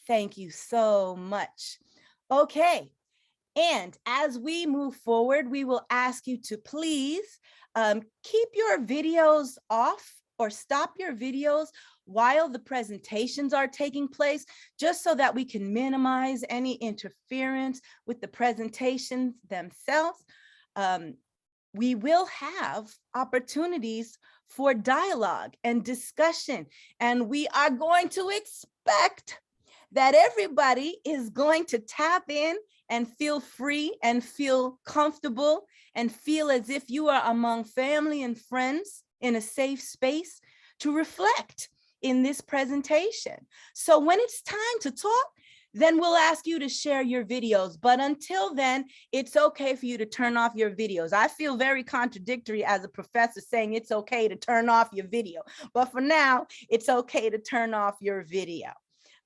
Thank you so much. Okay. And as we move forward, we will ask you to please keep your videos off or stop your videos while the presentations are taking place, just so that we can minimize any interference with the presentations themselves. We will have opportunities for dialogue and discussion, and we are going to expect that everybody is going to tap in and feel free and feel comfortable and feel as if you are among family and friends in a safe space to reflect in this presentation. So when it's time to talk, then we'll ask you to share your videos. But until then, it's okay for you to turn off your videos. I feel very contradictory as a professor saying it's okay to turn off your video. But for now, it's okay to turn off your video.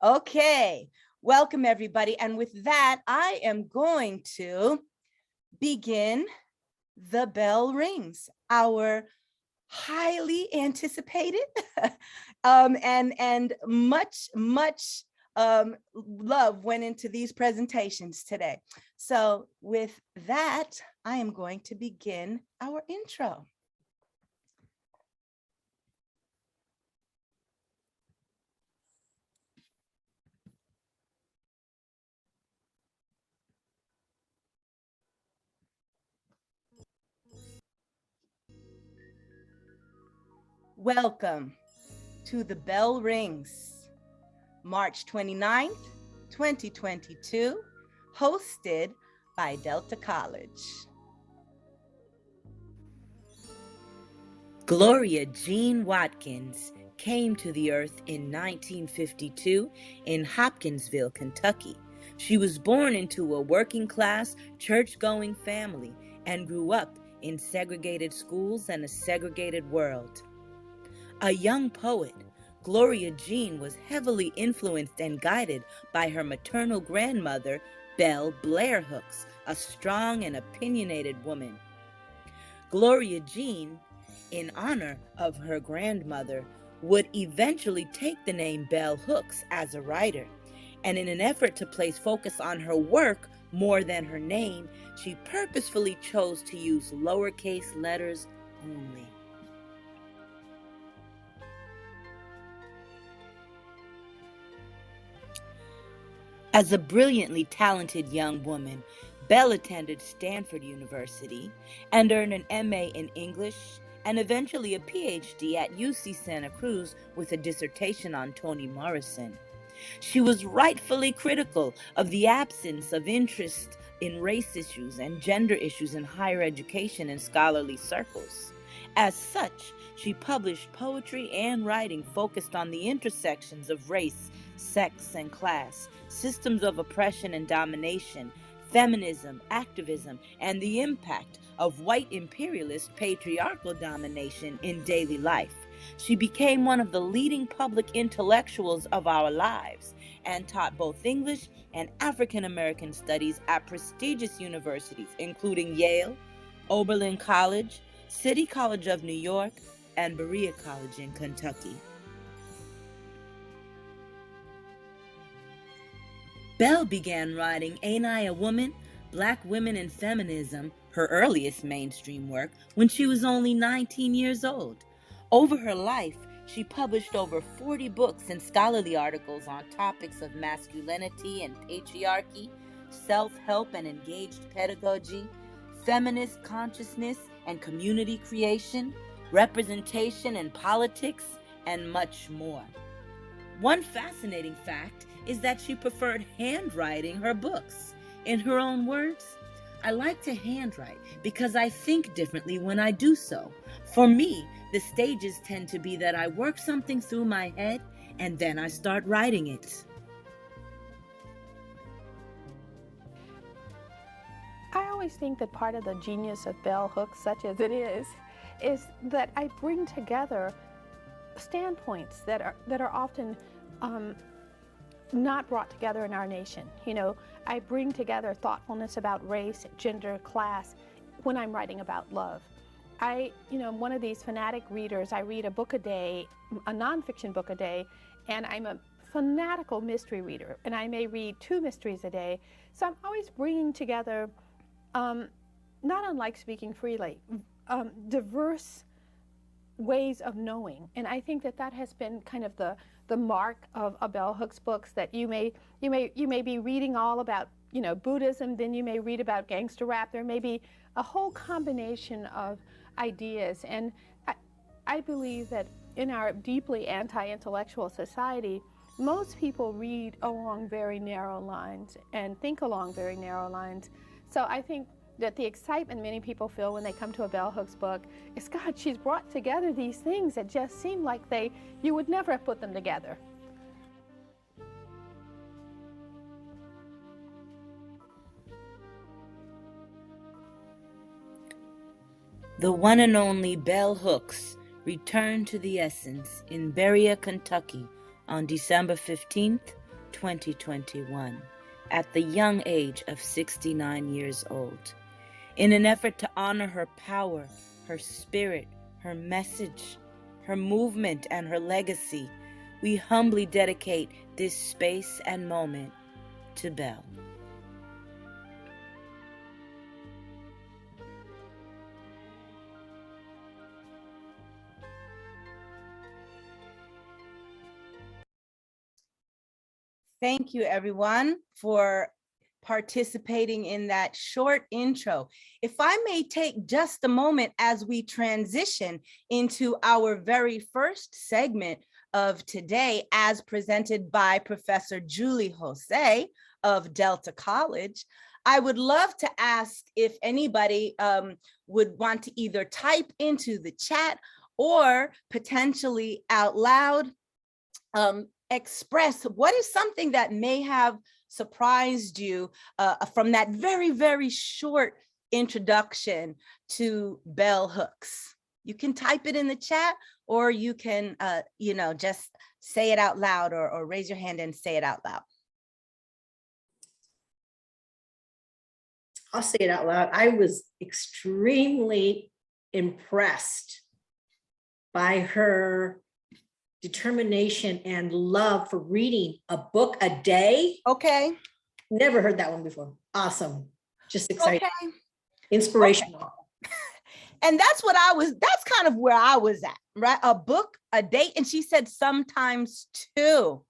Okay, welcome everybody. And with that, I am going to begin The Bell Rings, our highly anticipated and much love went into these presentations today. So with that, I am going to begin our intro. Welcome to The Bell Rings, March 29th, 2022, hosted by Delta College. Gloria Jean Watkins came to the earth in 1952 in Hopkinsville, Kentucky. She was born into a working-class, church-going family and grew up in segregated schools and a segregated world. A young poet, Gloria Jean was heavily influenced and guided by her maternal grandmother, Belle Blair Hooks, a strong and opinionated woman. Gloria Jean, in honor of her grandmother, would eventually take the name Bell Hooks as a writer. And in an effort to place focus on her work more than her name, she purposefully chose to use lowercase letters only. As a brilliantly talented young woman, Bell attended Stanford University and earned an MA in English and eventually a PhD at UC Santa Cruz with a dissertation on Toni Morrison. She was rightfully critical of the absence of interest in race issues and gender issues in higher education and scholarly circles. As such, she published poetry and writing focused on the intersections of race, sex, and class, systems of oppression and domination, feminism, activism, and the impact of white imperialist patriarchal domination in daily life. She became one of the leading public intellectuals of our lives and taught both English and African American studies at prestigious universities, including Yale, Oberlin College, City College of New York, and Berea College in Kentucky. Bell began writing Ain't I a Woman? Black Women and Feminism, her earliest mainstream work, when she was only 19 years old. Over her life, she published over 40 books and scholarly articles on topics of masculinity and patriarchy, self-help and engaged pedagogy, feminist consciousness and community creation, representation and politics, and much more. One fascinating fact is that she preferred handwriting her books. In her own words, I like to handwrite because I think differently when I do so. For me, the stages tend to be that I work something through my head and then I start writing it. I always think that part of the genius of Bell Hooks, such as it is that I bring together standpoints that are often not brought together in our nation. You know, I bring together thoughtfulness about race, gender, class when I'm writing about love. I'm one of these fanatic readers. I read a book a day, a nonfiction book a day, and I'm a fanatical mystery reader, and I may read 2 mysteries a day. So I'm always bringing together, not unlike Speaking Freely, diverse ways of knowing. And I think that that has been kind of the mark of Bell Hooks books, that you may be reading all about, you know, Buddhism, then you may read about gangster rap. There may be a whole combination of ideas. And I believe that in our deeply anti-intellectual society, most people read along very narrow lines and think along very narrow lines. So I think that the excitement many people feel when they come to a Bell Hooks book is, God, she's brought together these things that just seem like you would never have put them together. The one and only Bell Hooks returned to the Essence in Berea, Kentucky on December 15th, 2021, at the young age of 69 years old. In an effort to honor her power, her spirit, her message, her movement, and her legacy, we humbly dedicate this space and moment to Bell. Thank you, everyone, for participating in that short intro. If I may take just a moment as we transition into our very first segment of today, as presented by Professor Julie Jose of Delta College, I would love to ask if anybody would want to either type into the chat or potentially out loud express what is something that may have surprised you from that very, very short introduction to Bell Hooks. You can type it in the chat, or you can, you know, just say it out loud, or raise your hand and say it out loud. I'll say it out loud. I was extremely impressed by her determination and love for reading a book a day. Okay. Never heard that one before. Awesome. Just exciting. Okay. Inspirational. Okay. And that's kind of where I was at, right? A book a day. And she said sometimes 2,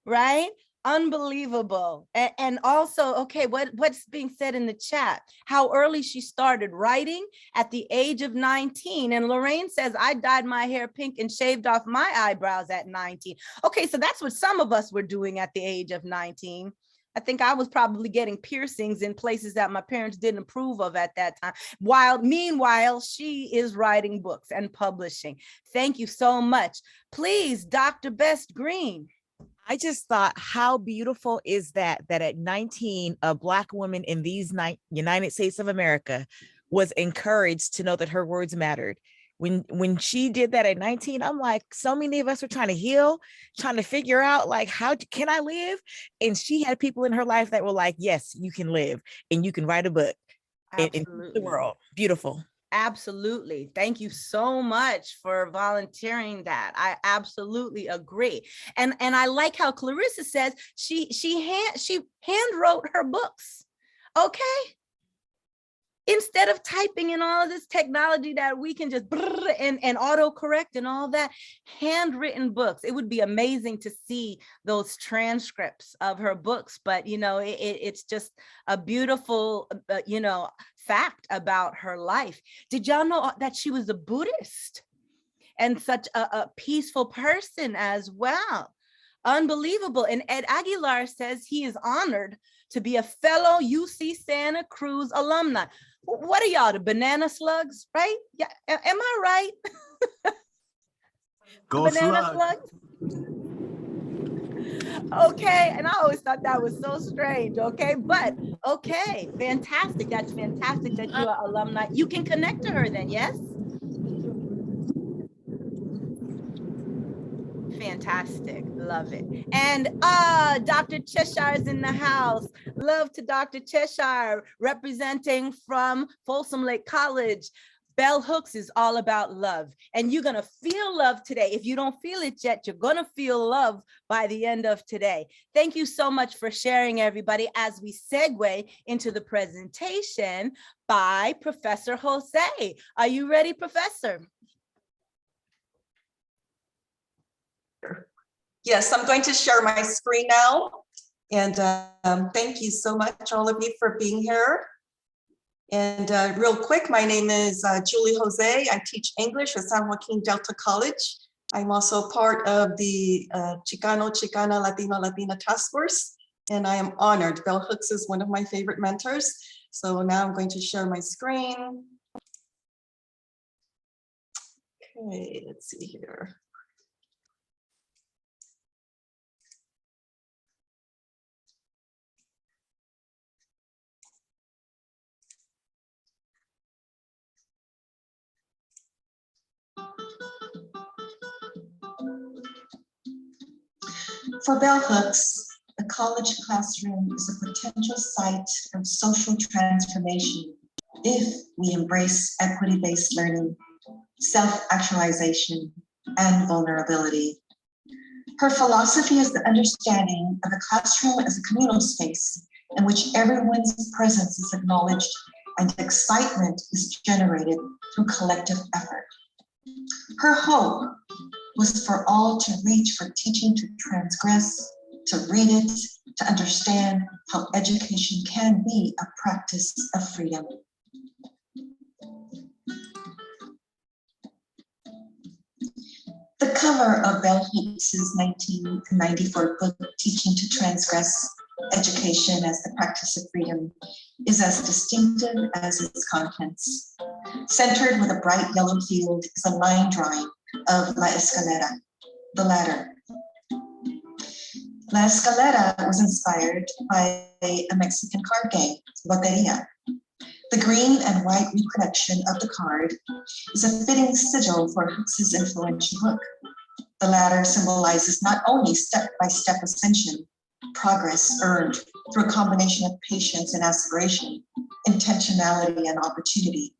right? Unbelievable. And also, okay, what's being said in the chat? How early she started writing at the age of 19. And Lorraine says, I dyed my hair pink and shaved off my eyebrows at 19. Okay, so that's what some of us were doing at the age of 19. I think I was probably getting piercings in places that my parents didn't approve of at that time. Meanwhile, she is writing books and publishing. Thank you so much. Please, Dr. Best Green. I just thought, how beautiful is that at 19, a Black woman in these United States of America was encouraged to know that her words mattered. When she did that at 19, I'm like, so many of us were trying to heal, trying to figure out, like, how can I live? And she had people in her life that were like, yes, you can live and you can write a book in the world. Beautiful. Absolutely. Thank you so much for volunteering that. I absolutely agree. And I like how Clarissa says she hand wrote her books. Okay. Instead of typing in all of this technology that we can just and autocorrect and all that, handwritten books. It would be amazing to see those transcripts of her books, but you know, it's just a beautiful, you know, fact about her life. Did y'all know that she was a Buddhist and such a peaceful person as well? Unbelievable. And Ed Aguilar says he is honored to be a fellow UC Santa Cruz alumni. What are y'all, the banana slugs, right? Yeah, am I right? Go banana slugs. Okay, and I always thought that was so strange. Okay, but okay, fantastic. That's fantastic that you are alumni. You can connect to her then, yes? Fantastic, love it. And Dr. Cheshire is in the house. Love to Dr. Cheshire, representing from Folsom Lake College. Bell Hooks is all about love, and you're gonna feel love today. If you don't feel it yet, you're gonna feel love by the end of today. Thank you so much for sharing, everybody, as we segue into the presentation by Professor Jose. Are you ready, Professor? Yes, I'm going to share my screen now. And thank you so much, all of you, for being here. And real quick, my name is Julie Jose. I teach English at San Joaquin Delta College. I'm also part of the Chicana, Latina Task Force. And I am honored. Bell Hooks is one of my favorite mentors. So now I'm going to share my screen. Okay, let's see here. For Bell Hooks, the college classroom is a potential site of social transformation if we embrace equity-based learning, self-actualization, and vulnerability. Her philosophy is the understanding of the classroom as a communal space in which everyone's presence is acknowledged and excitement is generated through collective effort. Her hope was for all to reach for teaching to transgress, to read it, to understand how education can be a practice of freedom. The cover of Bell Hooks' 1994 book, Teaching to Transgress, Education as the Practice of Freedom, is as distinctive as its contents. Centered with a bright yellow field is a line drawing of La Escalera, the ladder. La Escalera was inspired by a Mexican card game, Loteria. The green and white reproduction of the card is a fitting sigil for Hooks' influential book. The ladder symbolizes not only step-by-step ascension, progress earned through a combination of patience and aspiration, intentionality and opportunity,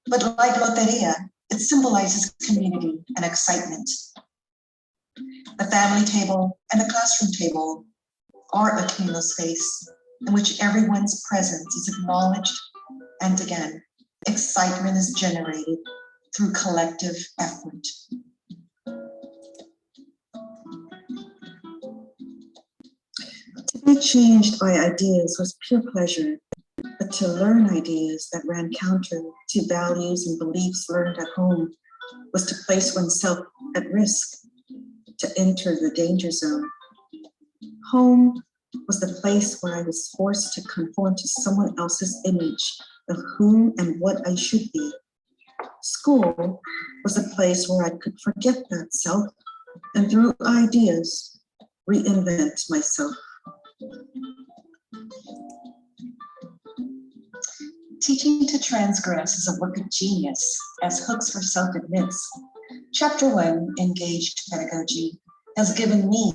but like Loteria, it symbolizes community and excitement. The family table and the classroom table are a communal space in which everyone's presence is acknowledged, and again, excitement is generated through collective effort. To be changed by ideas was pure pleasure, but to learn ideas that ran counter to values and beliefs learned at home was to place oneself at risk, to enter the danger zone. Home was the place where I was forced to conform to someone else's image of whom and what I should be. School was a place where I could forget that self and through ideas, reinvent myself. Teaching to Transgress is a work of genius, as Hooks herself admits. Chapter 1, Engaged Pedagogy, has given me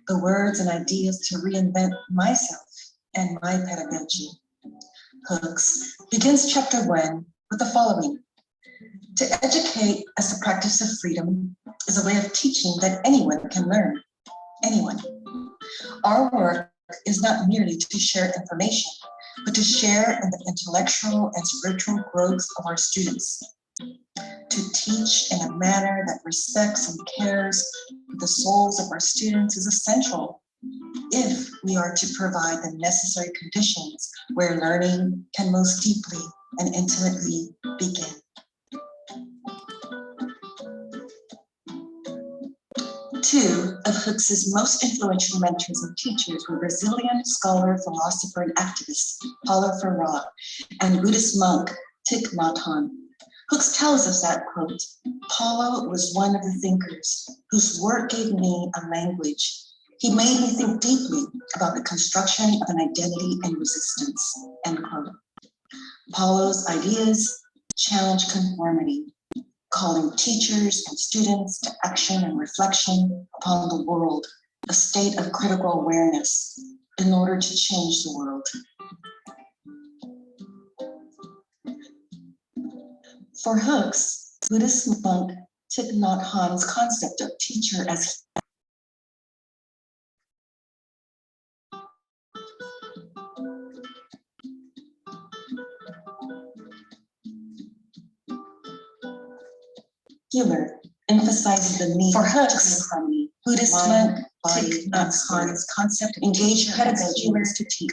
the words and ideas to reinvent myself and my pedagogy. Hooks begins chapter 1 with the following. To educate as the practice of freedom is a way of teaching that anyone can learn. Anyone. Our work is not merely to share information, but to share in the intellectual and spiritual growth of our students. To teach in a manner that respects and cares for the souls of our students is essential if we are to provide the necessary conditions where learning can most deeply and intimately begin. Two of Hooks' most influential mentors and teachers were Brazilian scholar, philosopher, and activist Paulo Freire and Buddhist monk Thich Nhat Hanh. Hooks tells us that, quote, Paulo was one of the thinkers whose work gave me a language. He made me think deeply about the construction of an identity and resistance, end quote. Paulo's ideas challenge conformity, calling teachers and students to action and reflection upon the world, a state of critical awareness in order to change the world. For Hooks, Buddhist monk Thich Nhat Hanh's concept of teacher as healer emphasizes the need for Hooks, harmony. Buddhist monk Thich Nhat Hanh's concept of engaged pedagogy to teach.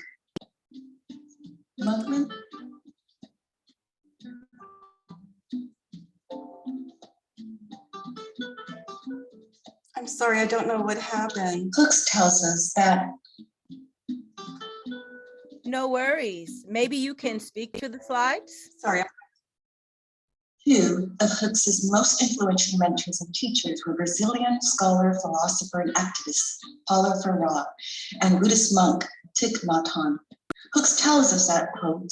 Monkman? I'm sorry, I don't know what happened. Hooks tells us that No worries. Maybe you can speak to the slides. Sorry. two of Hooks's most influential mentors and teachers were Brazilian scholar, philosopher, and activist Paulo Freire and Buddhist monk Thich Nhat Hanh. Hooks tells us that, quote,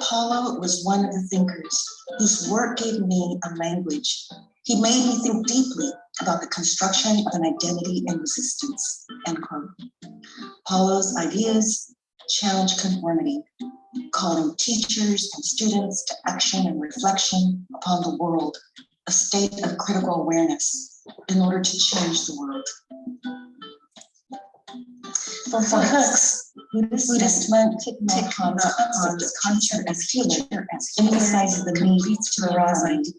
Paulo was one of the thinkers whose work gave me a language. He made me think deeply about the construction of an identity and resistance, end quote. Paulo's ideas challenge conformity, calling teachers and students to action and reflection upon the world, a state of critical awareness in order to change the world. For Hooks, Buddhist monk Thich Nhat Hanh's concept as healer emphasizes the need to arouse ideas.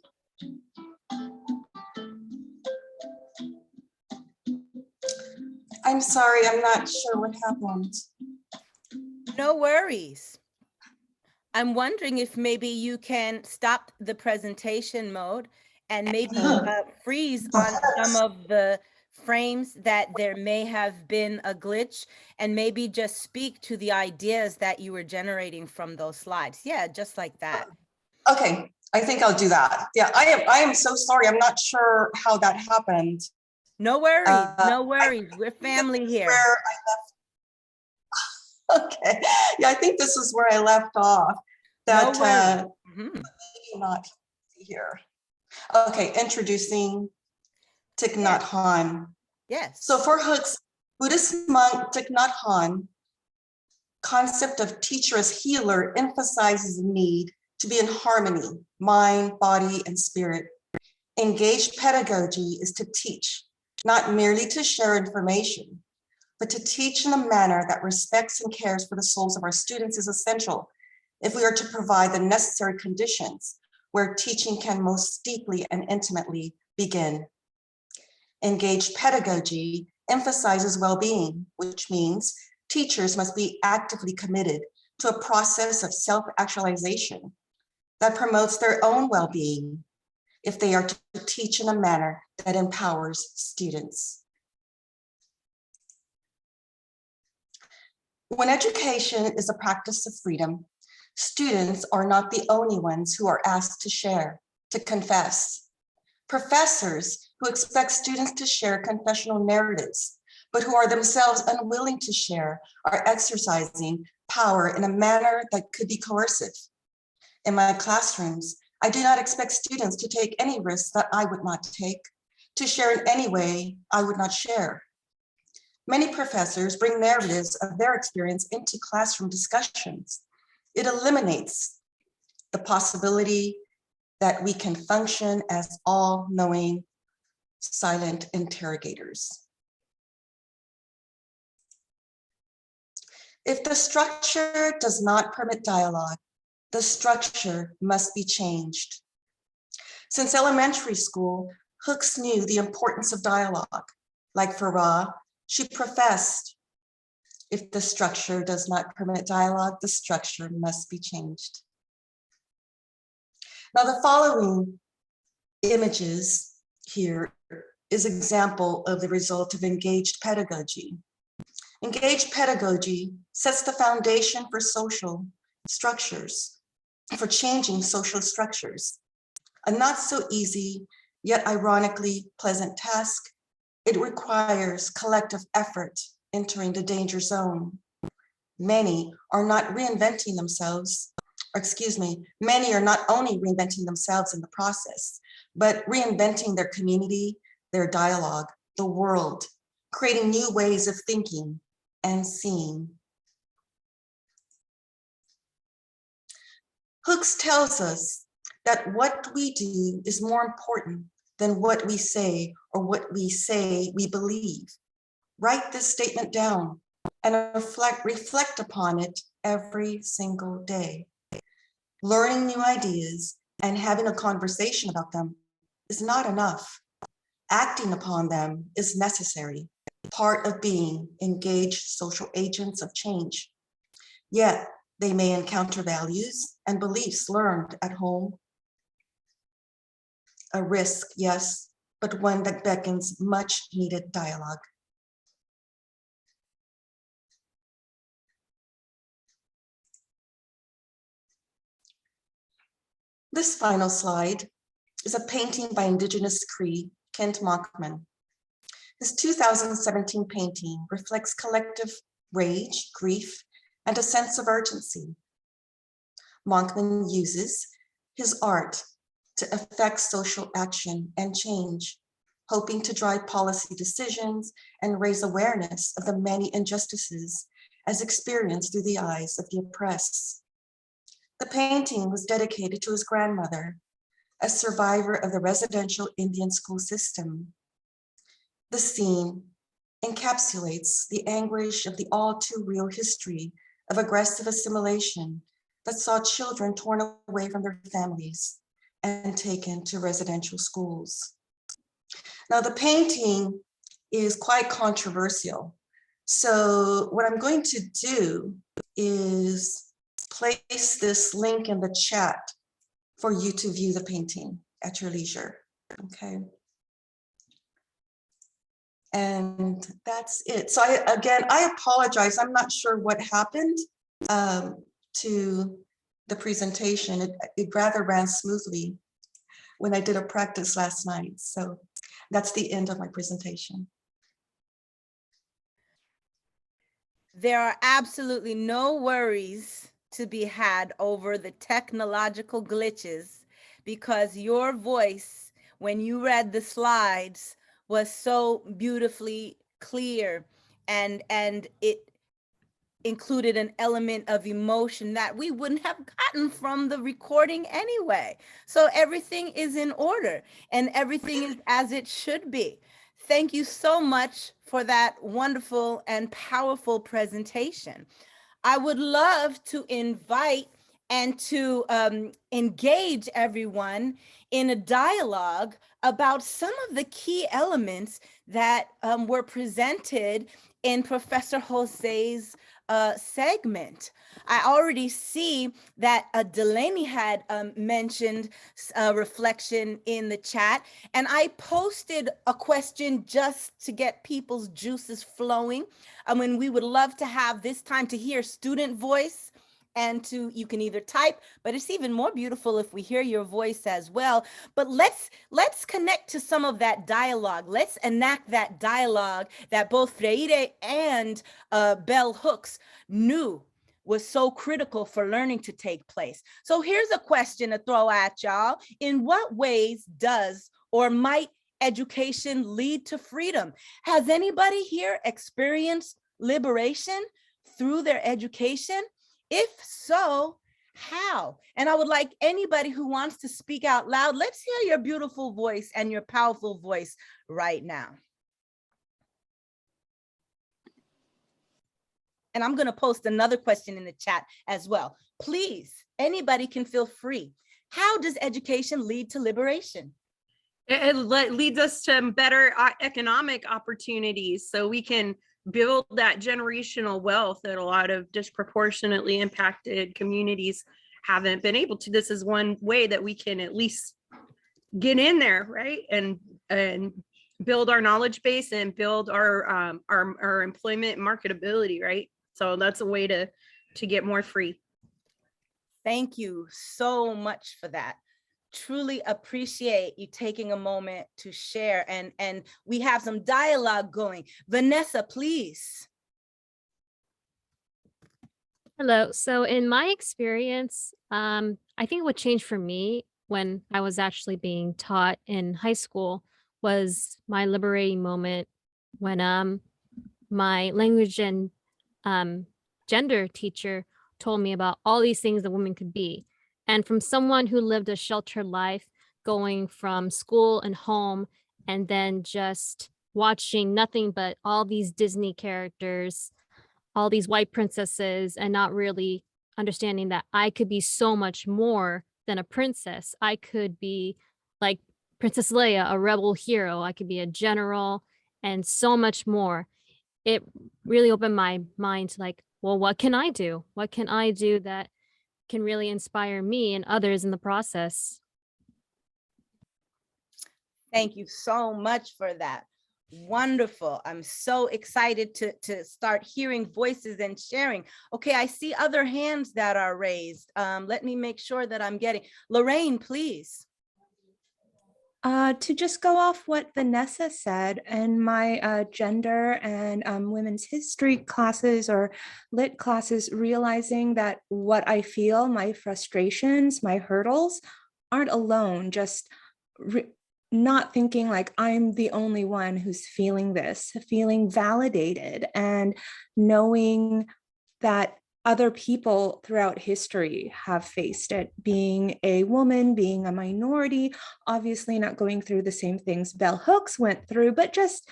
I'm sorry, I'm not sure what happened. No worries. I'm wondering if maybe you can stop the presentation mode and maybe freeze on some of the frames that there may have been a glitch, and maybe just speak to the ideas that you were generating from those slides. Yeah, just like that. Okay, I think I'll do that. Yeah, I am so sorry. I'm not sure how that happened. No worries, no worries. We're family here. Where I left. Okay, yeah, I think this is where I left off. That maybe not here. Okay, introducing Thich Nhat Hanh. Yes. So for Hooks, Buddhist monk Thich Nhat Hanh, concept of teacher as healer emphasizes the need to be in harmony, mind, body, and spirit. Engaged pedagogy is to teach, not merely to share information, but to teach in a manner that respects and cares for the souls of our students is essential if we are to provide the necessary conditions where teaching can most deeply and intimately begin. Engaged pedagogy emphasizes well-being, which means teachers must be actively committed to a process of self-actualization that promotes their own well-being if they are to teach in a manner that empowers students. When education is a practice of freedom, students are not the only ones who are asked to share, to confess. Professors who expect students to share confessional narratives, but who are themselves unwilling to share, are exercising power in a manner that could be coercive. In my classrooms, I do not expect students to take any risks that I would not take, to share in any way I would not share. Many professors bring narratives of their experience into classroom discussions. It eliminates the possibility that we can function as all-knowing, silent interrogators. If the structure does not permit dialogue, the structure must be changed. Since elementary school, Hooks knew the importance of dialogue. Like Farah, she professed, if the structure does not permit dialogue, the structure must be changed. Now, the following images here is example of the result of engaged pedagogy. Engaged pedagogy sets the foundation for social structures, for changing social structures. A not so easy, yet ironically pleasant task. It requires collective effort entering the danger zone. Many are not reinventing themselves, many are not only reinventing themselves in the process, but reinventing their community, their dialogue, the world, creating new ways of thinking and seeing. Hooks tells us that what we do is more important than what we say or what we say we believe. Write this statement down and reflect upon it every single day. Learning new ideas and having a conversation about them is not enough. Acting upon them is necessary, part of being engaged social agents of change. Yet they may encounter values and beliefs learned at home. A risk, yes, but one that beckons much needed dialogue. This final slide is a painting by Indigenous Cree Kent Monkman. His 2017 painting reflects collective rage, grief, and a sense of urgency. Monkman uses his art to affect social action and change, hoping to drive policy decisions and raise awareness of the many injustices as experienced through the eyes of the oppressed. The painting was dedicated to his grandmother, a survivor of the residential Indian school system. The scene encapsulates the anguish of the all too real history of aggressive assimilation that saw children torn away from their families and taken to residential schools. Now, the painting is quite controversial. So what I'm going to do is place this link in the chat for you to view the painting at your leisure, okay? And that's it. So I apologize. I'm not sure what happened to the presentation. It rather ran smoothly when I did a practice last night. So that's the end of my presentation. There are absolutely no worries to be had over the technological glitches, because your voice, when you read the slides, was so beautifully clear, and it included an element of emotion that we wouldn't have gotten from the recording anyway. So everything is in order and everything is as it should be. Thank you so much for that wonderful and powerful presentation. I would love to invite and to engage everyone in a dialogue about some of the key elements that were presented in Professor Jose's segment. I already see that Delaney had mentioned reflection in the chat, and I posted a question just to get people's juices flowing. I mean, we would love to have this time to hear student voice, and you can either type, but it's even more beautiful if we hear your voice as well. But let's connect to some of that dialogue. Let's enact that dialogue that both Freire and Bell Hooks knew was so critical for learning to take place. So here's a question to throw at y'all. In what ways does or might education lead to freedom? Has anybody here experienced liberation through their education? If so, how? And I would like anybody who wants to speak out loud, let's hear your beautiful voice and your powerful voice right now. And I'm going to post another question in the chat as well. Please, anybody can feel free. How does education lead to liberation? It leads us to better economic opportunities, so we can build that generational wealth that a lot of disproportionately impacted communities haven't been able to. This is one way that we can at least get in there, right? And build our knowledge base and build our employment marketability, right? So that's a way to get more free. Thank you so much for that. Truly appreciate you taking a moment to share, and we have some dialogue going. Vanessa, please. Hello. So in my experience, I think what changed for me when I was actually being taught in high school was my liberating moment when my language and gender teacher told me about all these things that women could be. And from someone who lived a sheltered life, going from school and home, and then just watching nothing but all these Disney characters, all these white princesses, and not really understanding that I could be so much more than a princess. I could be like Princess Leia, a rebel hero. I could be a general and so much more. It really opened my mind to like, well, what can I do? What can I do that can really inspire me and others in the process? Thank you so much for that. Wonderful. I'm so excited to start hearing voices and sharing. Okay, I see other hands that are raised. Let me make sure that I'm getting. Lorraine, please. To just go off what Vanessa said, in my gender and women's history classes or lit classes, realizing that what I feel, my frustrations, my hurdles aren't alone, just not thinking like I'm the only one who's feeling this, feeling validated and knowing that other people throughout history have faced it, being a woman, being a minority, obviously not going through the same things Bell Hooks went through, but just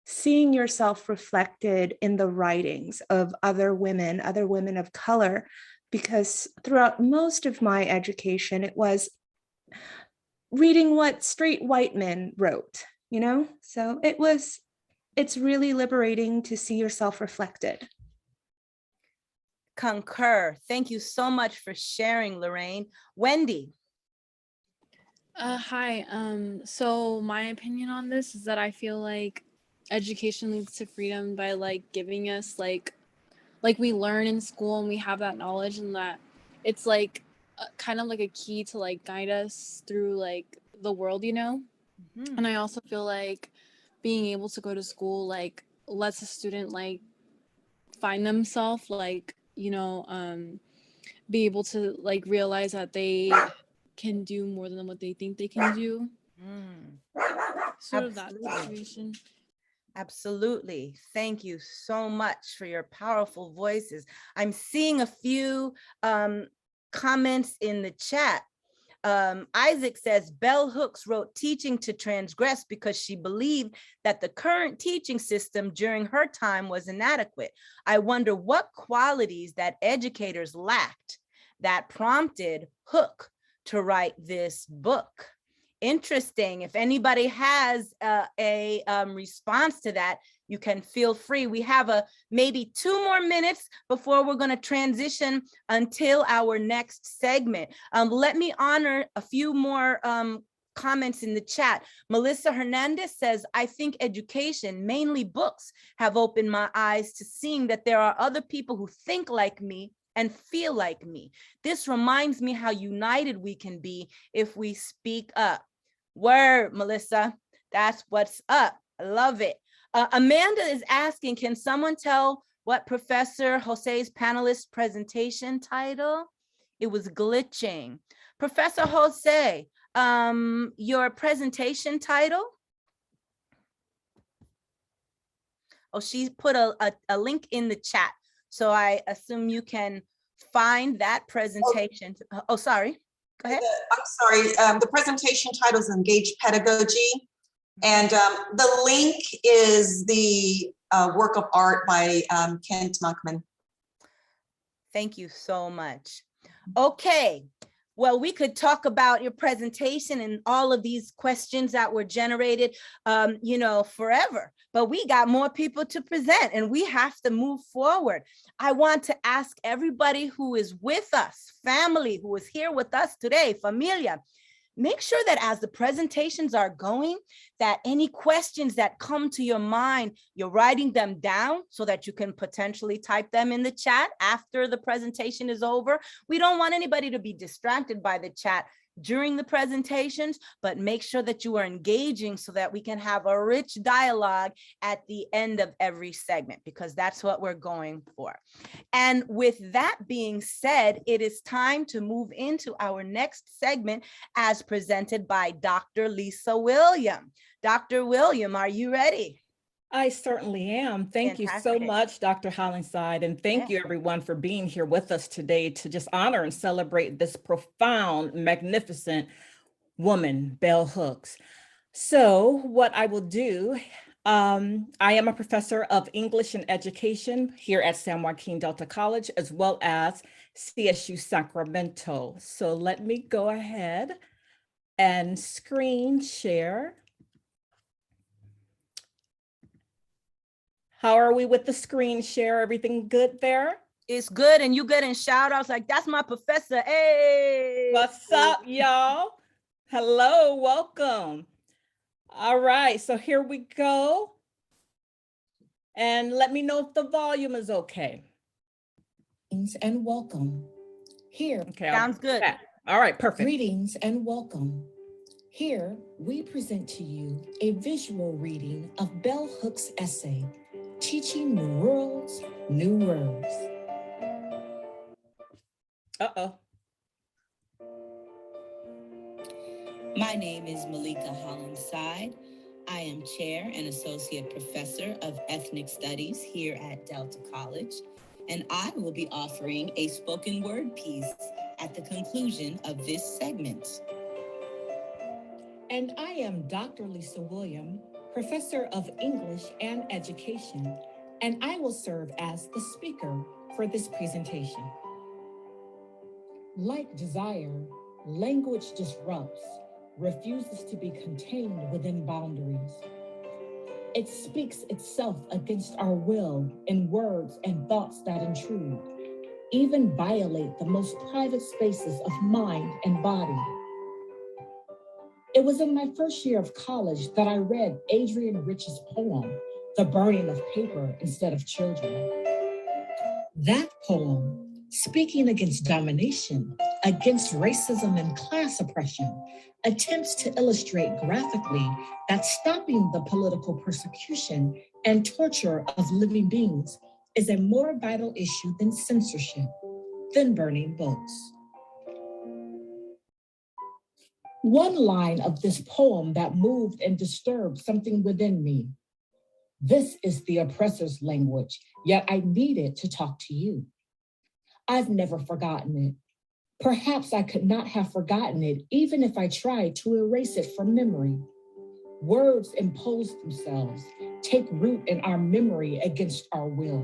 seeing yourself reflected in the writings of other women of color, because throughout most of my education, it was reading what straight white men wrote, you know? So it's really liberating to see yourself reflected. Concur. Thank you so much for sharing, Lorraine. Wendy. Hi. So my opinion on this is that I feel like education leads to freedom by like giving us like we learn in school and we have that knowledge, and that it's like kind of like a key to like guide us through like the world, you know? Mm-hmm. And I also feel like being able to go to school like lets a student like find themselves, like, you know, be able to like realize that they can do more than what they think they can do. Sort of that situation. Absolutely. Thank you so much for your powerful voices. I'm seeing a few comments in the chat. Isaac says Bell Hooks wrote Teaching to Transgress because she believed that the current teaching system during her time was inadequate. I wonder what qualities that educators lacked that prompted Hook to write this book. Interesting. If anybody has a response to that, you can feel free. We have maybe 2 more minutes before we're going to transition until our next segment. Let me honor a few more comments in the chat. Melissa Hernandez says, I think education, mainly books, have opened my eyes to seeing that there are other people who think like me and feel like me. This reminds me how united we can be if we speak up. Word, Melissa, that's what's up. I love it. Amanda is asking, can someone tell what Professor Jose's panelist presentation title? It was Glitching. Professor Jose, your presentation title? Oh, she put a link in the chat. So I assume you can find that presentation. Oh, sorry. Go ahead. I'm sorry. The presentation title is Engaged Pedagogy. And the link is the work of art by Kent Monkman. Thank you so much. Okay. Well, we could talk about your presentation and all of these questions that were generated, you know, forever, but we got more people to present and we have to move forward. I want to ask everybody who is with us, family who is here with us today, familia, make sure that as the presentations are going, that any questions that come to your mind, you're writing them down so that you can potentially type them in the chat after the presentation is over. We don't want anybody to be distracted by the chat during the presentations, but make sure that you are engaging so that we can have a rich dialogue at the end of every segment, because that's what we're going for. And with that being said, it is time to move into our next segment as presented by Dr. Lisa William. Dr. William, are you ready? I certainly am. Thank you so Fantastic. much, Dr. Hollingside, and thank you Yes. everyone for being here with us today to just honor and celebrate this profound, magnificent woman, Bell Hooks. So what I will do, I am a professor of English and Education here at San Joaquin Delta College, as well as CSU Sacramento. So let me go ahead and screen share. How are we with the screen share? Everything good there? It's good, and you getting shout outs like, that's my professor. Hey. What's up, y'all? Hello, welcome. All right, so here we go. And let me know if the volume is okay. And welcome. Here. Okay, sounds good. All right, perfect. Greetings and welcome. Here, we present to you a visual reading of Bell Hooks' essay, Teaching New Worlds, New Words. Uh-oh. My name is Malika Hollingside. I am Chair and Associate Professor of Ethnic Studies here at Delta College, and I will be offering a spoken word piece at the conclusion of this segment. And I am Dr. Lisa William, Professor of English and Education, and I will serve as the speaker for this presentation. Like desire, language disrupts, refuses to be contained within boundaries. It speaks itself against our will in words and thoughts that intrude, even violate the most private spaces of mind and body. It was in my first year of college that I read Adrienne Rich's poem, The Burning of Paper Instead of Children. That poem, speaking against domination, against racism and class oppression, attempts to illustrate graphically that stopping the political persecution and torture of living beings is a more vital issue than censorship, than burning books. One line of this poem that moved and disturbed something within me. This is the oppressor's language, yet I needed to talk to you. I've never forgotten it. Perhaps I could not have forgotten it even if I tried to erase it from memory. Words impose themselves, take root in our memory against our will.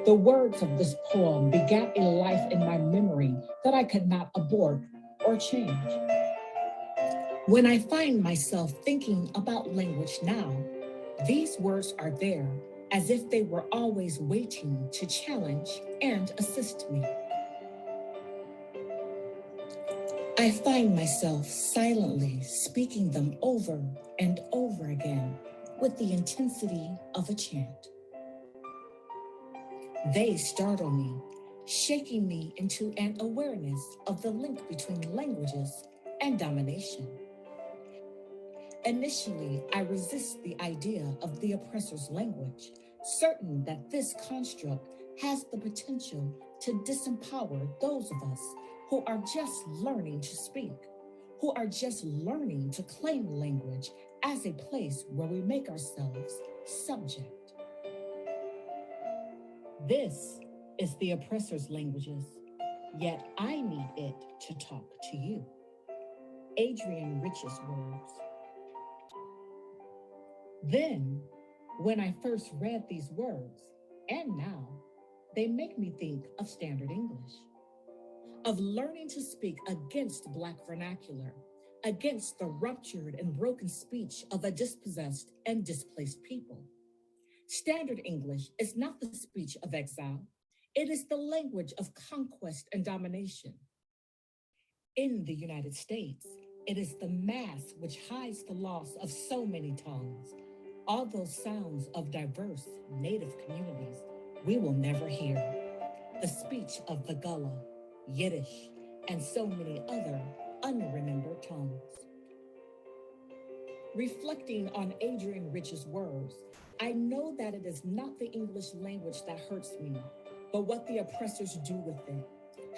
The words of this poem begat a life in my memory that I could not abort or change. When I find myself thinking about language now, these words are there as if they were always waiting to challenge and assist me. I find myself silently speaking them over and over again with the intensity of a chant. They startle me, shaking me into an awareness of the link between languages and domination. Initially, I resist the idea of the oppressor's language, certain that this construct has the potential to disempower those of us who are just learning to speak, who are just learning to claim language as a place where we make ourselves subject. This is the oppressor's languages, yet I need it to talk to you. Adrienne Rich's words. Then, when I first read these words, and now, they make me think of standard English, of learning to speak against Black vernacular, against the ruptured and broken speech of a dispossessed and displaced people. Standard English is not the speech of exile. It is the language of conquest and domination. In the United States, it is the mass which hides the loss of so many tongues, all those sounds of diverse Native communities we will never hear. The speech of the Gullah, Yiddish, and so many other unremembered tongues. Reflecting on Adrienne Rich's words, I know that it is not the English language that hurts me, but what the oppressors do with it,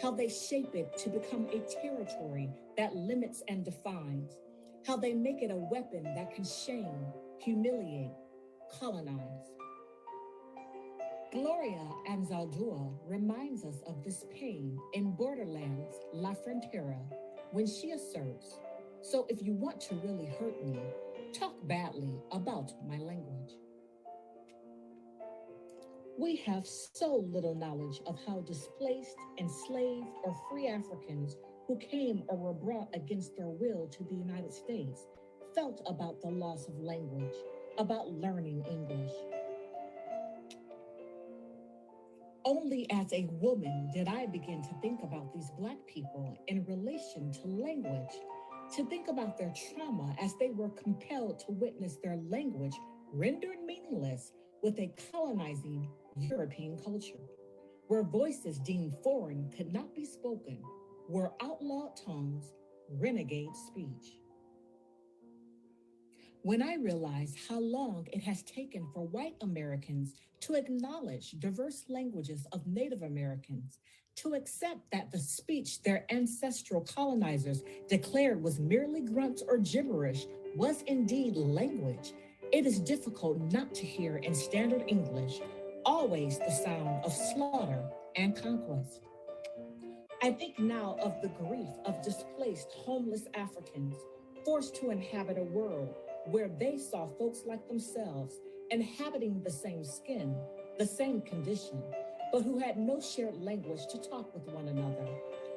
how they shape it to become a territory that limits and defines, how they make it a weapon that can shame, humiliate, colonize. Gloria Anzaldúa reminds us of this pain in Borderlands La Frontera when she asserts, "So if you want to really hurt me, talk badly about my language." We have so little knowledge of how displaced, enslaved, or free Africans who came or were brought against their will to the United States felt about the loss of language, about learning English. Only as a woman did I begin to think about these Black people in relation to language, to think about their trauma as they were compelled to witness their language rendered meaningless with a colonizing European culture, where voices deemed foreign could not be spoken, were outlawed tongues, renegade speech. When I realized how long it has taken for white Americans to acknowledge diverse languages of Native Americans, to accept that the speech their ancestral colonizers declared was merely grunts or gibberish was indeed language, it is difficult not to hear in standard English always the sound of slaughter and conquest. I think now of the grief of displaced homeless Africans forced to inhabit a world where they saw folks like themselves inhabiting the same skin, the same condition, but who had no shared language to talk with one another,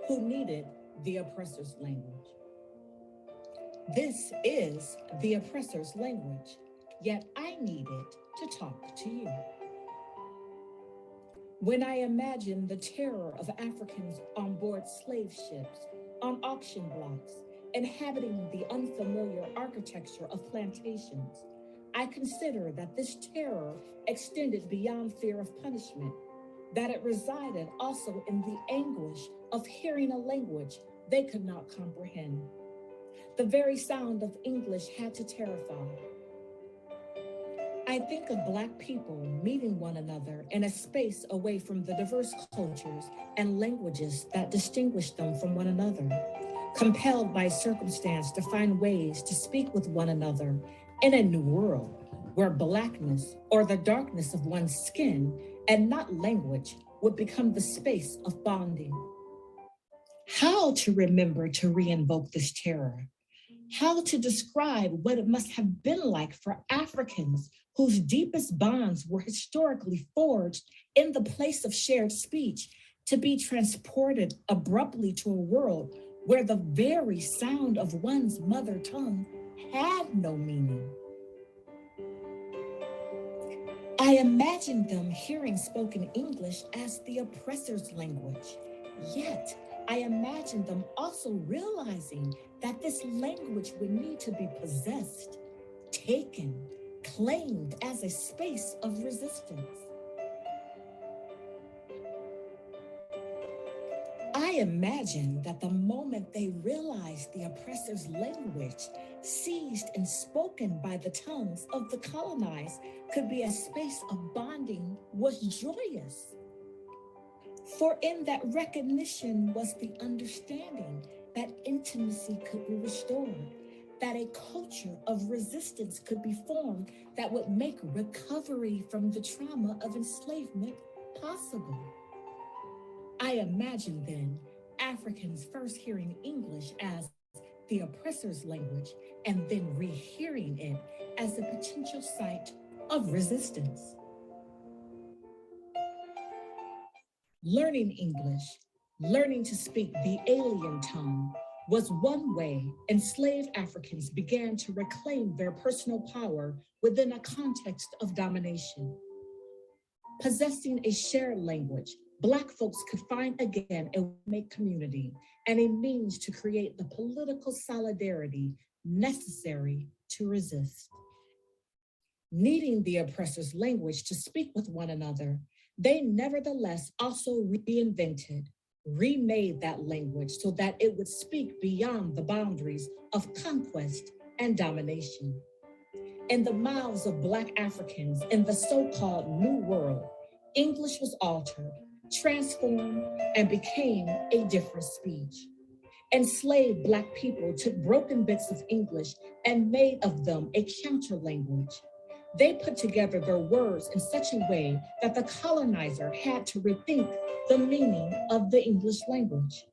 who needed the oppressor's language. This is the oppressor's language, yet I need it to talk to you. When I imagine the terror of Africans on board slave ships, on auction blocks, inhabiting the unfamiliar architecture of plantations, I consider that this terror extended beyond fear of punishment, that it resided also in the anguish of hearing a language they could not comprehend. The very sound of English had to terrify. I think of Black people meeting one another in a space away from the diverse cultures and languages that distinguish them from one another, compelled by circumstance to find ways to speak with one another in a new world where Blackness or the darkness of one's skin and not language would become the space of bonding. How to remember to reinvoke this terror? How to describe what it must have been like for Africans whose deepest bonds were historically forged in the place of shared speech to be transported abruptly to a world where the very sound of one's mother tongue had no meaning. I imagined them hearing spoken English as the oppressor's language, yet I imagined them also realizing that this language would need to be possessed, taken, claimed as a space of resistance. I imagine that the moment they realized the oppressor's language, seized and spoken by the tongues of the colonized, could be a space of bonding, was joyous. For in that recognition was the understanding that intimacy could be restored, that a culture of resistance could be formed that would make recovery from the trauma of enslavement possible. I imagine then Africans first hearing English as the oppressor's language and then rehearing it as a potential site of resistance. Learning English, learning to speak the alien tongue, was one way enslaved Africans began to reclaim their personal power within a context of domination. Possessing a shared language, Black folks could find again a make community and a means to create the political solidarity necessary to resist. Needing the oppressor's language to speak with one another, they nevertheless also reinvented, remade that language so that it would speak beyond the boundaries of conquest and domination. In the mouths of Black Africans in the so-called New World, English was altered, transformed, and became a different speech. Enslaved Black people took broken bits of English and made of them a counter language. They put together their words in such a way that the colonizer had to rethink the meaning of the English language.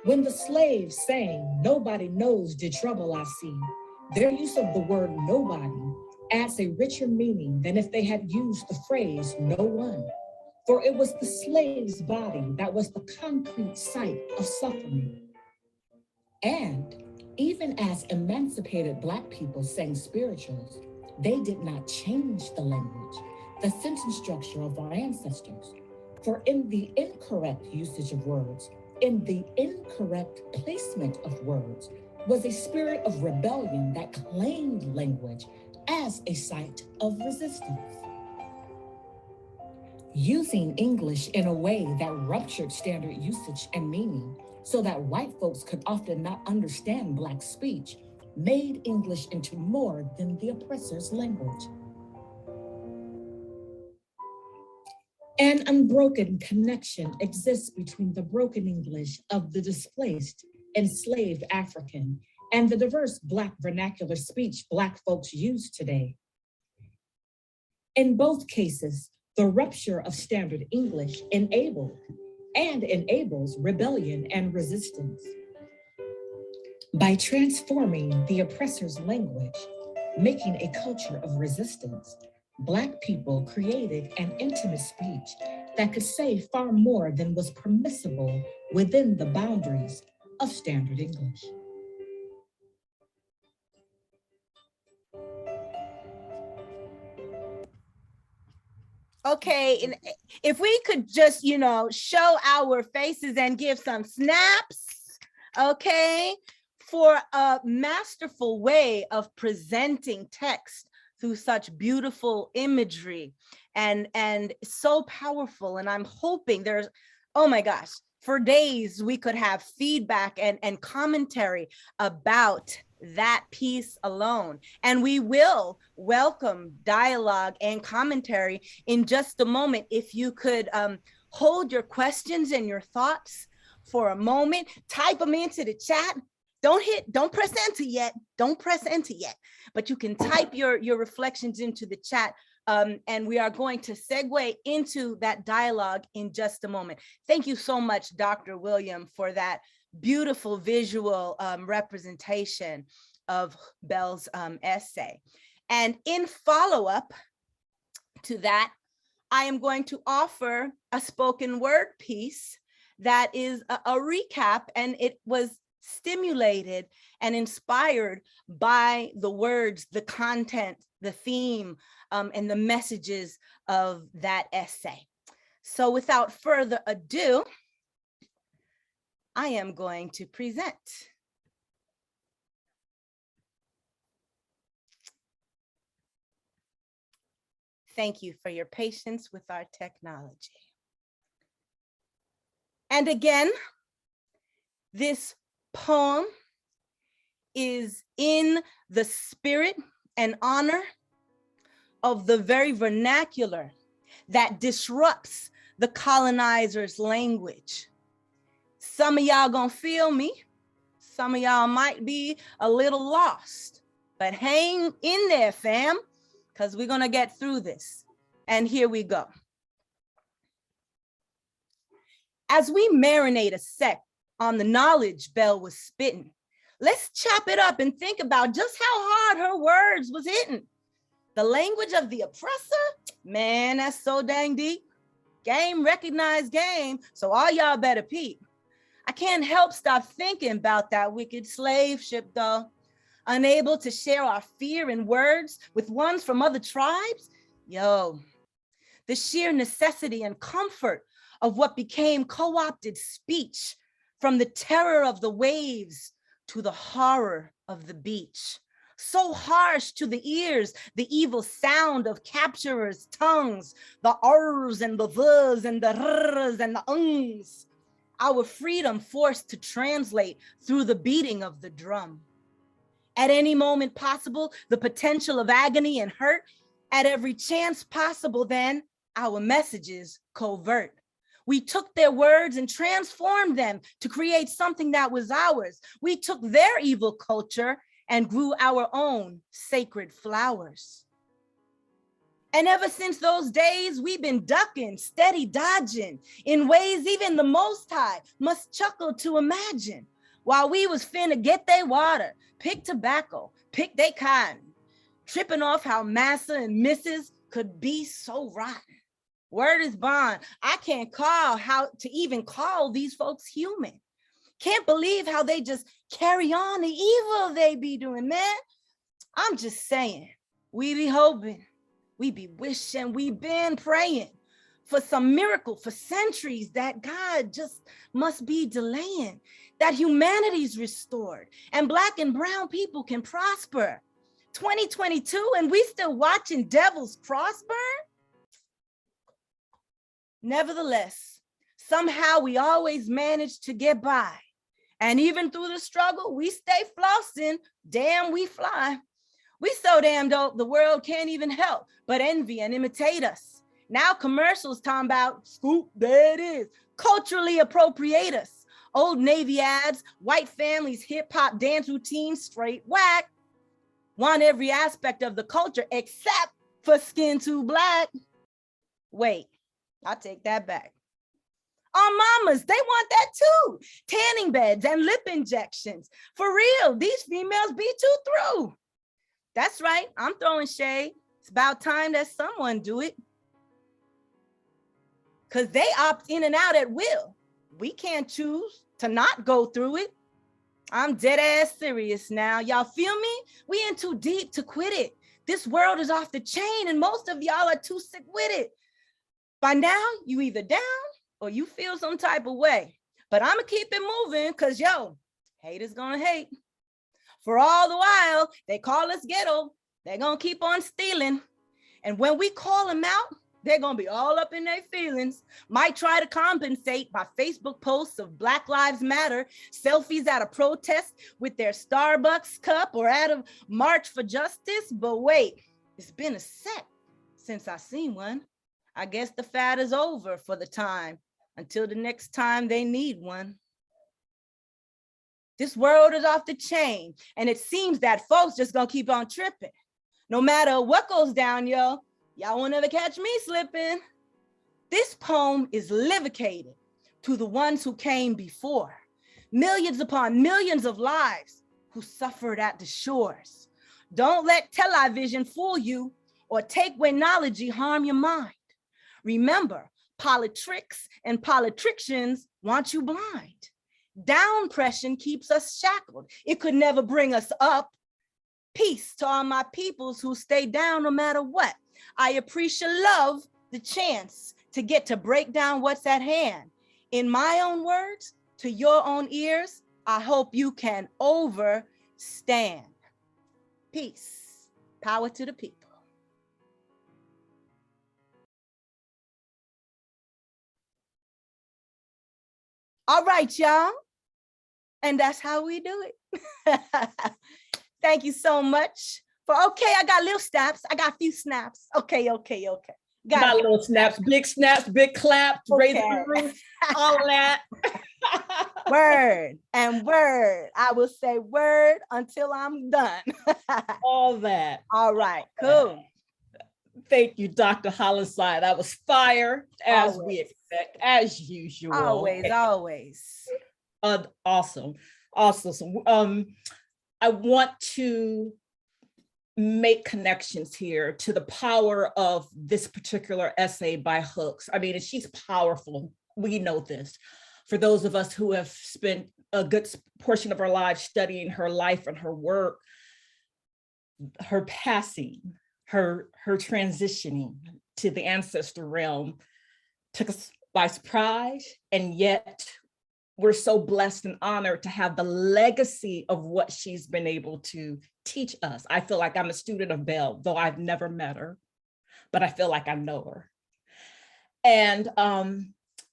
When the slaves sang, "Nobody knows the trouble I see," their use of the word nobody adds a richer meaning than if they had used the phrase no one. For it was the slave's body that was the concrete site of suffering. And even as emancipated Black people sang spirituals, they did not change the language, the sentence structure of our ancestors. For in the incorrect usage of words, in the incorrect placement of words, was a spirit of rebellion that claimed language as a site of resistance. Using English in a way that ruptured standard usage and meaning so that white folks could often not understand Black speech made English into more than the oppressor's language. An unbroken connection exists between the broken English of the displaced, enslaved African and the diverse Black vernacular speech Black folks use today. In both cases, the rupture of standard English enabled and enables rebellion and resistance. By transforming the oppressor's language, making a culture of resistance, Black people created an intimate speech that could say far more than was permissible within the boundaries of standard English. Okay, and if we could just, show our faces and give some snaps, okay, for a masterful way of presenting text through such beautiful imagery and so powerful. And I'm hoping there's, oh my gosh, for days we could have feedback and commentary about that piece alone. And we will welcome dialogue and commentary in just a moment. If you could hold your questions and your thoughts for a moment, type them into the chat. Don't press enter yet. Don't press enter yet, but you can type your reflections into the chat. And we are going to segue into that dialogue in just a moment. Thank you so much, Dr. William, for that beautiful visual representation of Belle's essay. And in follow-up to that, I am going to offer a spoken word piece that is a recap, and it was stimulated and inspired by the words, the content, the theme, and the messages of that essay. So without further ado, I am going to present. Thank you for your patience with our technology. And again, this poem is in the spirit and honor of the very vernacular that disrupts the colonizer's language. Some of y'all gonna feel me. Some of y'all might be a little lost, but hang in there, fam, because we're gonna get through this. And here we go. As we marinate a sec on the knowledge Belle was spitting, let's chop it up and think about just how hard her words was hitting. The language of the oppressor, man, that's so dang deep. Game recognized game, so all y'all better peep. I can't help stop thinking about that wicked slave ship though. Unable to share our fear in words with ones from other tribes. Yo, the sheer necessity and comfort of what became co-opted speech, from the terror of the waves to the horror of the beach. So harsh to the ears, the evil sound of capturers' tongues, the r's and the thes and the r's and the ungs. Our freedom forced to translate through the beating of the drum. At any moment possible, the potential of agony and hurt. At every chance possible, then, our messages covert. We took their words and transformed them to create something that was ours. We took their evil culture and grew our own sacred flowers. And ever since those days, we've been ducking, steady dodging in ways even the Most High must chuckle to imagine. While we was finna get they water, pick tobacco, pick they cotton, tripping off how Massa and Mrs. could be so rotten. Word is bond. I can't call how to even call these folks human. Can't believe how they just carry on the evil they be doing, man. I'm just saying, we be hoping, we be wishing, we been praying for some miracle for centuries that God just must be delaying, that humanity's restored and Black and brown people can prosper. 2022 and we still watching devils cross burn? Nevertheless, somehow we always manage to get by. And even through the struggle, we stay flossing, damn we fly. We so damn dope, the world can't even help but envy and imitate us. Now commercials talking about, scoop, there it is, culturally appropriate us. Old Navy ads, white families, hip hop dance routines, straight whack. Want every aspect of the culture except for skin too black. Wait, I'll take that back. Our mamas, they want that too. Tanning beds and lip injections. For real, these females be too through. That's right, I'm throwing shade. It's about time that someone do it. Cause they opt in and out at will. We can't choose to not go through it. I'm dead ass serious now. Y'all feel me? We in too deep to quit it. This world is off the chain and most of y'all are too sick with it. By now, you either down or you feel some type of way. But I'ma keep it moving because yo, haters gonna hate. For all the while, they call us ghetto. They're gonna keep on stealing. And when we call them out, they're gonna be all up in their feelings. Might try to compensate by Facebook posts of Black Lives Matter, selfies at a protest with their Starbucks cup or at a March for Justice. But wait, it's been a sec since I seen one. I guess the fad is over for the time until the next time they need one. This world is off the chain and it seems that folks just gonna keep on tripping. No matter what goes down, y'all won't ever catch me slipping. This poem is livicated to the ones who came before. Millions upon millions of lives who suffered at the shores. Don't let television fool you or take Waynology harm your mind. Remember, politics and politicians want you blind. Down pressure keeps us shackled. It could never bring us up. Peace to all my peoples who stay down no matter what. I appreciate love the chance to get to break down what's at hand. In my own words, to your own ears, I hope you can overstand. Peace, power to the people. All right, y'all. And that's how we do it. Thank you so much. Okay, I got little snaps. I got a few snaps. Okay. Got little snaps, big claps, raising the roof, all that. Word and word. I will say word until I'm done. All that. All right, cool. Thank you, Dr. Hollinside. That was fire, as we expect, as usual. Always. Awesome. I want to make connections here to the power of this particular essay by Hooks. I mean, she's powerful. We know this. For those of us who have spent a good portion of our lives studying her life and her work, her passing, her transitioning to the ancestor realm took us by surprise, and yet we're so blessed and honored to have the legacy of what she's been able to teach us. I feel like I'm a student of Bell, though I've never met her, but I feel like I know her. And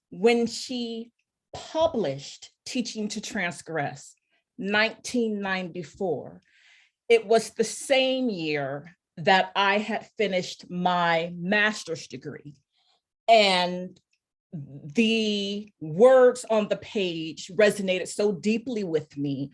when she published Teaching to Transgress, 1994, it was the same year that I had finished my master's degree. And the words on the page resonated so deeply with me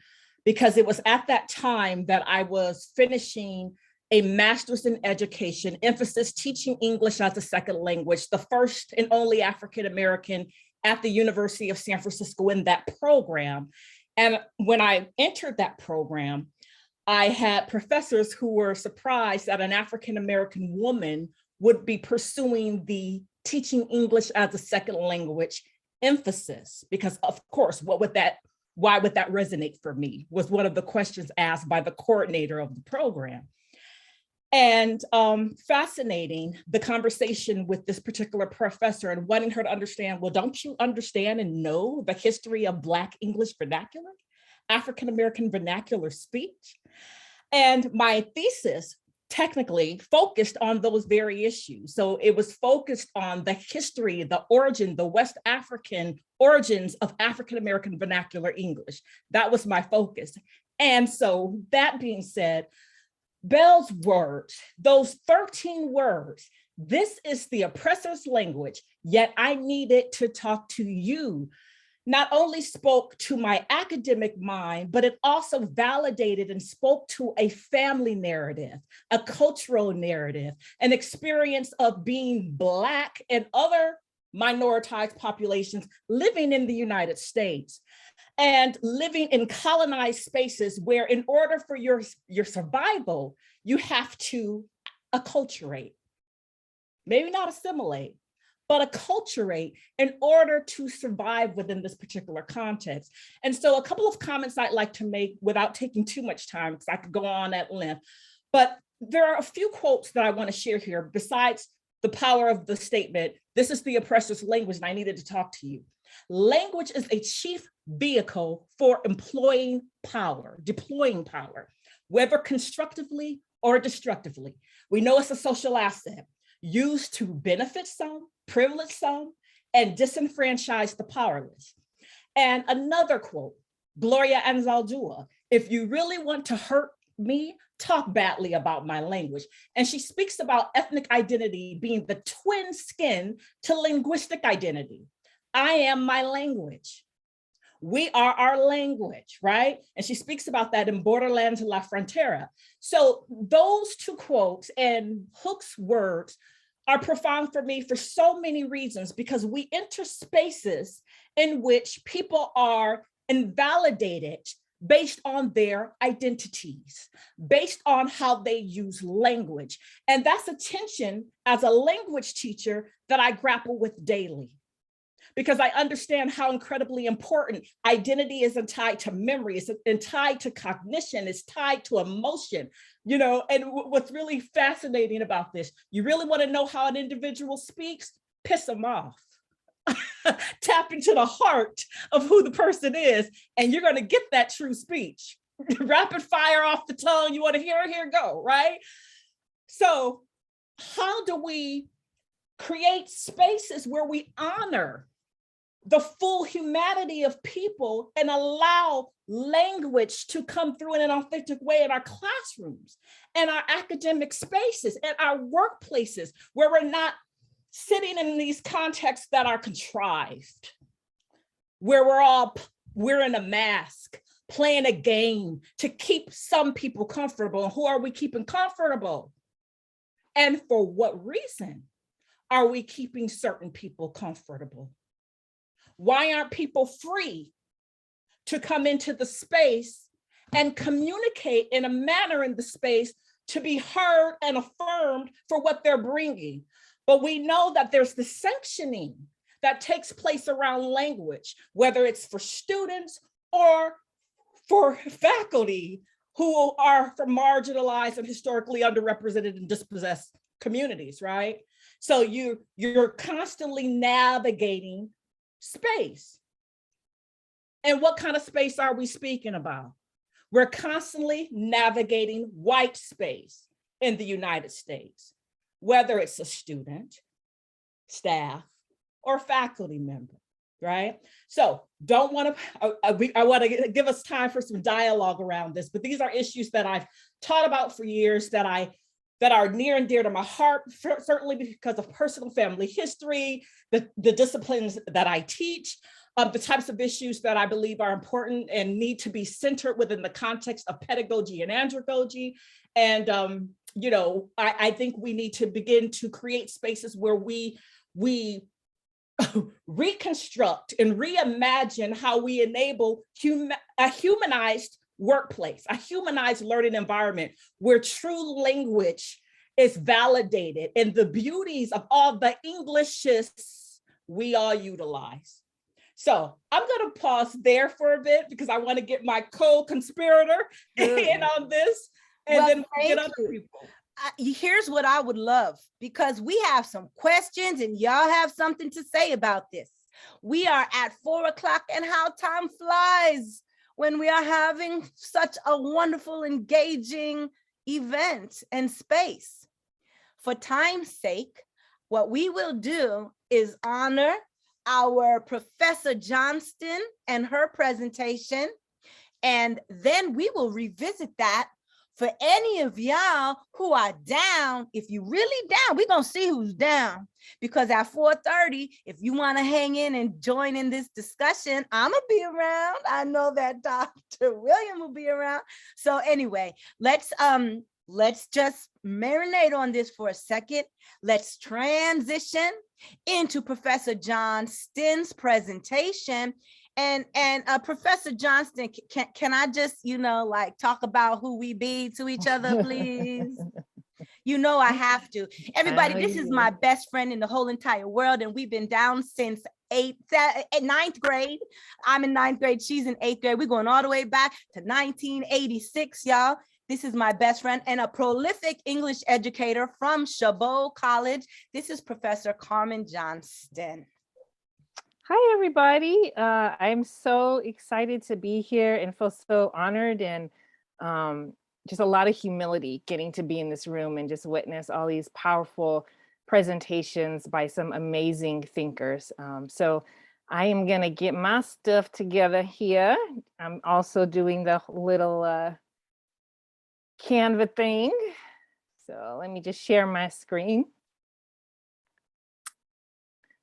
because it was at that time that I was finishing a master's in education, emphasis teaching English as a second language, the first and only African-American at the University of San Francisco in that program. And when I entered that program, I had professors who were surprised that an African-American woman would be pursuing the teaching English as a second language emphasis, because of course, why would that resonate for me was one of the questions asked by the coordinator of the program. And fascinating, the conversation with this particular professor and wanting her to understand, well, don't you understand and know the history of Black English vernacular, African-American vernacular speech? And my thesis technically focused on those very issues. So it was focused on the history, the origin, the West African origins of African-American vernacular English. That was my focus. And so that being said, Bell's words, those 13 words, this is the oppressor's language, yet I needed to talk to you, not only spoke to my academic mind, but it also validated and spoke to a family narrative, a cultural narrative, an experience of being Black and other minoritized populations living in the United States and living in colonized spaces where in order for your survival, you have to acculturate, maybe not assimilate, but acculturate in order to survive within this particular context. And so a couple of comments I'd like to make without taking too much time, because I could go on at length, but there are a few quotes that I want to share here besides the power of the statement, this is the oppressor's language and I needed to talk to you. Language is a chief vehicle for deploying power, whether constructively or destructively. We know it's a social asset used to benefit some, privilege some, and disenfranchise the powerless. And another quote, Gloria Anzaldúa, if you really want to hurt me, talk badly about my language. And she speaks about ethnic identity being the twin skin to linguistic identity. I am my language. We are our language, right? And she speaks about that in Borderlands La Frontera. So those two quotes and Hook's words are profound for me for so many reasons, because we enter spaces in which people are invalidated based on their identities, based on how they use language. And that's a tension as a language teacher that I grapple with daily, because I understand how incredibly important identity is tied to memory, it's tied to cognition, it's tied to emotion, you know. And what's really fascinating about this, you really want to know how an individual speaks, piss them off. Tap into the heart of who the person is, and you're going to get that true speech. Rapid fire off the tongue. You want to hear it? Here go, right? So how do we create spaces where we honor the full humanity of people and allow language to come through in an authentic way in our classrooms and our academic spaces and our workplaces, where we're not sitting in these contexts that are contrived, where we're in a mask, playing a game to keep some people comfortable. And who are we keeping comfortable? And for what reason are we keeping certain people comfortable? Why aren't people free to come into the space and communicate in a manner in the space to be heard and affirmed for what they're bringing? But we know that there's the sanctioning that takes place around language, whether it's for students or for faculty who are from marginalized and historically underrepresented and dispossessed communities, right? So you're constantly navigating space. And what kind of space are we speaking about? We're constantly navigating white space in the United States, whether it's a student, staff, or faculty member, right? So I want to give us time for some dialogue around this, but these are issues that I've taught about for years, that I that are near and dear to my heart, certainly because of personal family history, the disciplines that I teach, the types of issues that I believe are important and need to be centered within the context of pedagogy and andragogy. And I think we need to begin to create spaces where we reconstruct and reimagine how we enable a humanized workplace, a humanized learning environment where true language is validated and the beauties of all the Englishes we all utilize. So I'm going to pause there for a bit because I want to get my co-conspirator in on this, and then get other people. Here's what I would love, because we have some questions and y'all have something to say about this. We are at 4 o'clock, and how time flies when we are having such a wonderful, engaging event and space. For time's sake, what we will do is honor our Professor Johnston and her presentation, and then we will revisit that for any of y'all who are down. If you really down, we're gonna see who's down, because at 4:30, if you wanna hang in and join in this discussion, I'm gonna be around. I know that Dr. William will be around. So anyway, let's just marinate on this for a second. Let's transition into Professor Johnston's presentation. And Professor Johnston, can I just, talk about who we be to each other, please? I have to. Everybody, this is my best friend in the whole entire world, and we've been down since ninth grade. I'm in ninth grade, she's in 8th grade. We're going all the way back to 1986, y'all. This is my best friend and a prolific English educator from Chabot College. This is Professor Carmen Johnston. Hi, everybody. I'm so excited to be here and feel so honored, and just a lot of humility getting to be in this room and just witness all these powerful presentations by some amazing thinkers. So I am going to get my stuff together here. I'm also doing the little Canva thing. So let me just share my screen.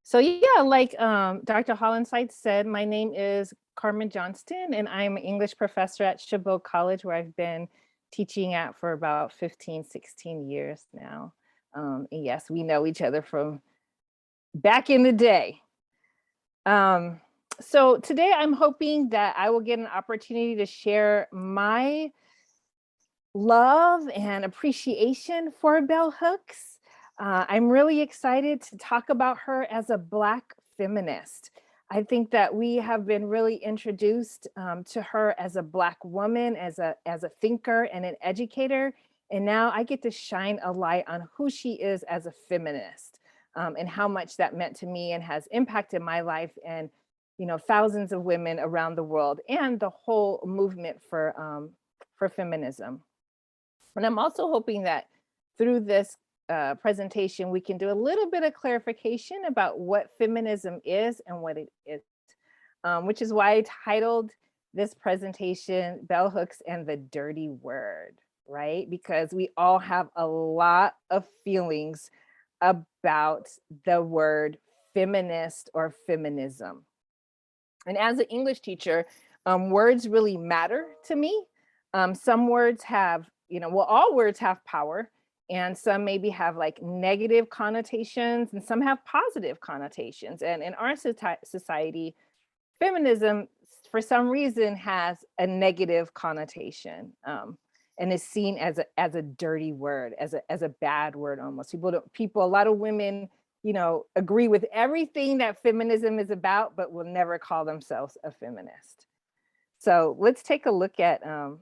So yeah, like Dr. Hollenside said, my name is Carmen Johnston, and I'm an English professor at Chabot College, where I've been teaching at for about 15, 16 years now. And yes, we know each other from back in the day. So today I'm hoping that I will get an opportunity to share my love and appreciation for Bell Hooks. I'm really excited to talk about her as a Black feminist. I think that we have been really introduced to her as a Black woman, as a thinker and an educator. And now I get to shine a light on who she is as a feminist, and how much that meant to me and has impacted my life and, thousands of women around the world and the whole movement for feminism. And I'm also hoping that through this presentation, we can do a little bit of clarification about what feminism is and what it is, which is why I titled this presentation Bell Hooks and the Dirty Word, right? Because we all have a lot of feelings about the word feminist or feminism. And as an English teacher, words really matter to me. Some words have, all words have power, and some maybe have like negative connotations, and some have positive connotations. And in our society, feminism, for some reason, has a negative connotation, and is seen as a dirty word, as a bad word almost. A lot of women, agree with everything that feminism is about, but will never call themselves a feminist. So let's take a look at a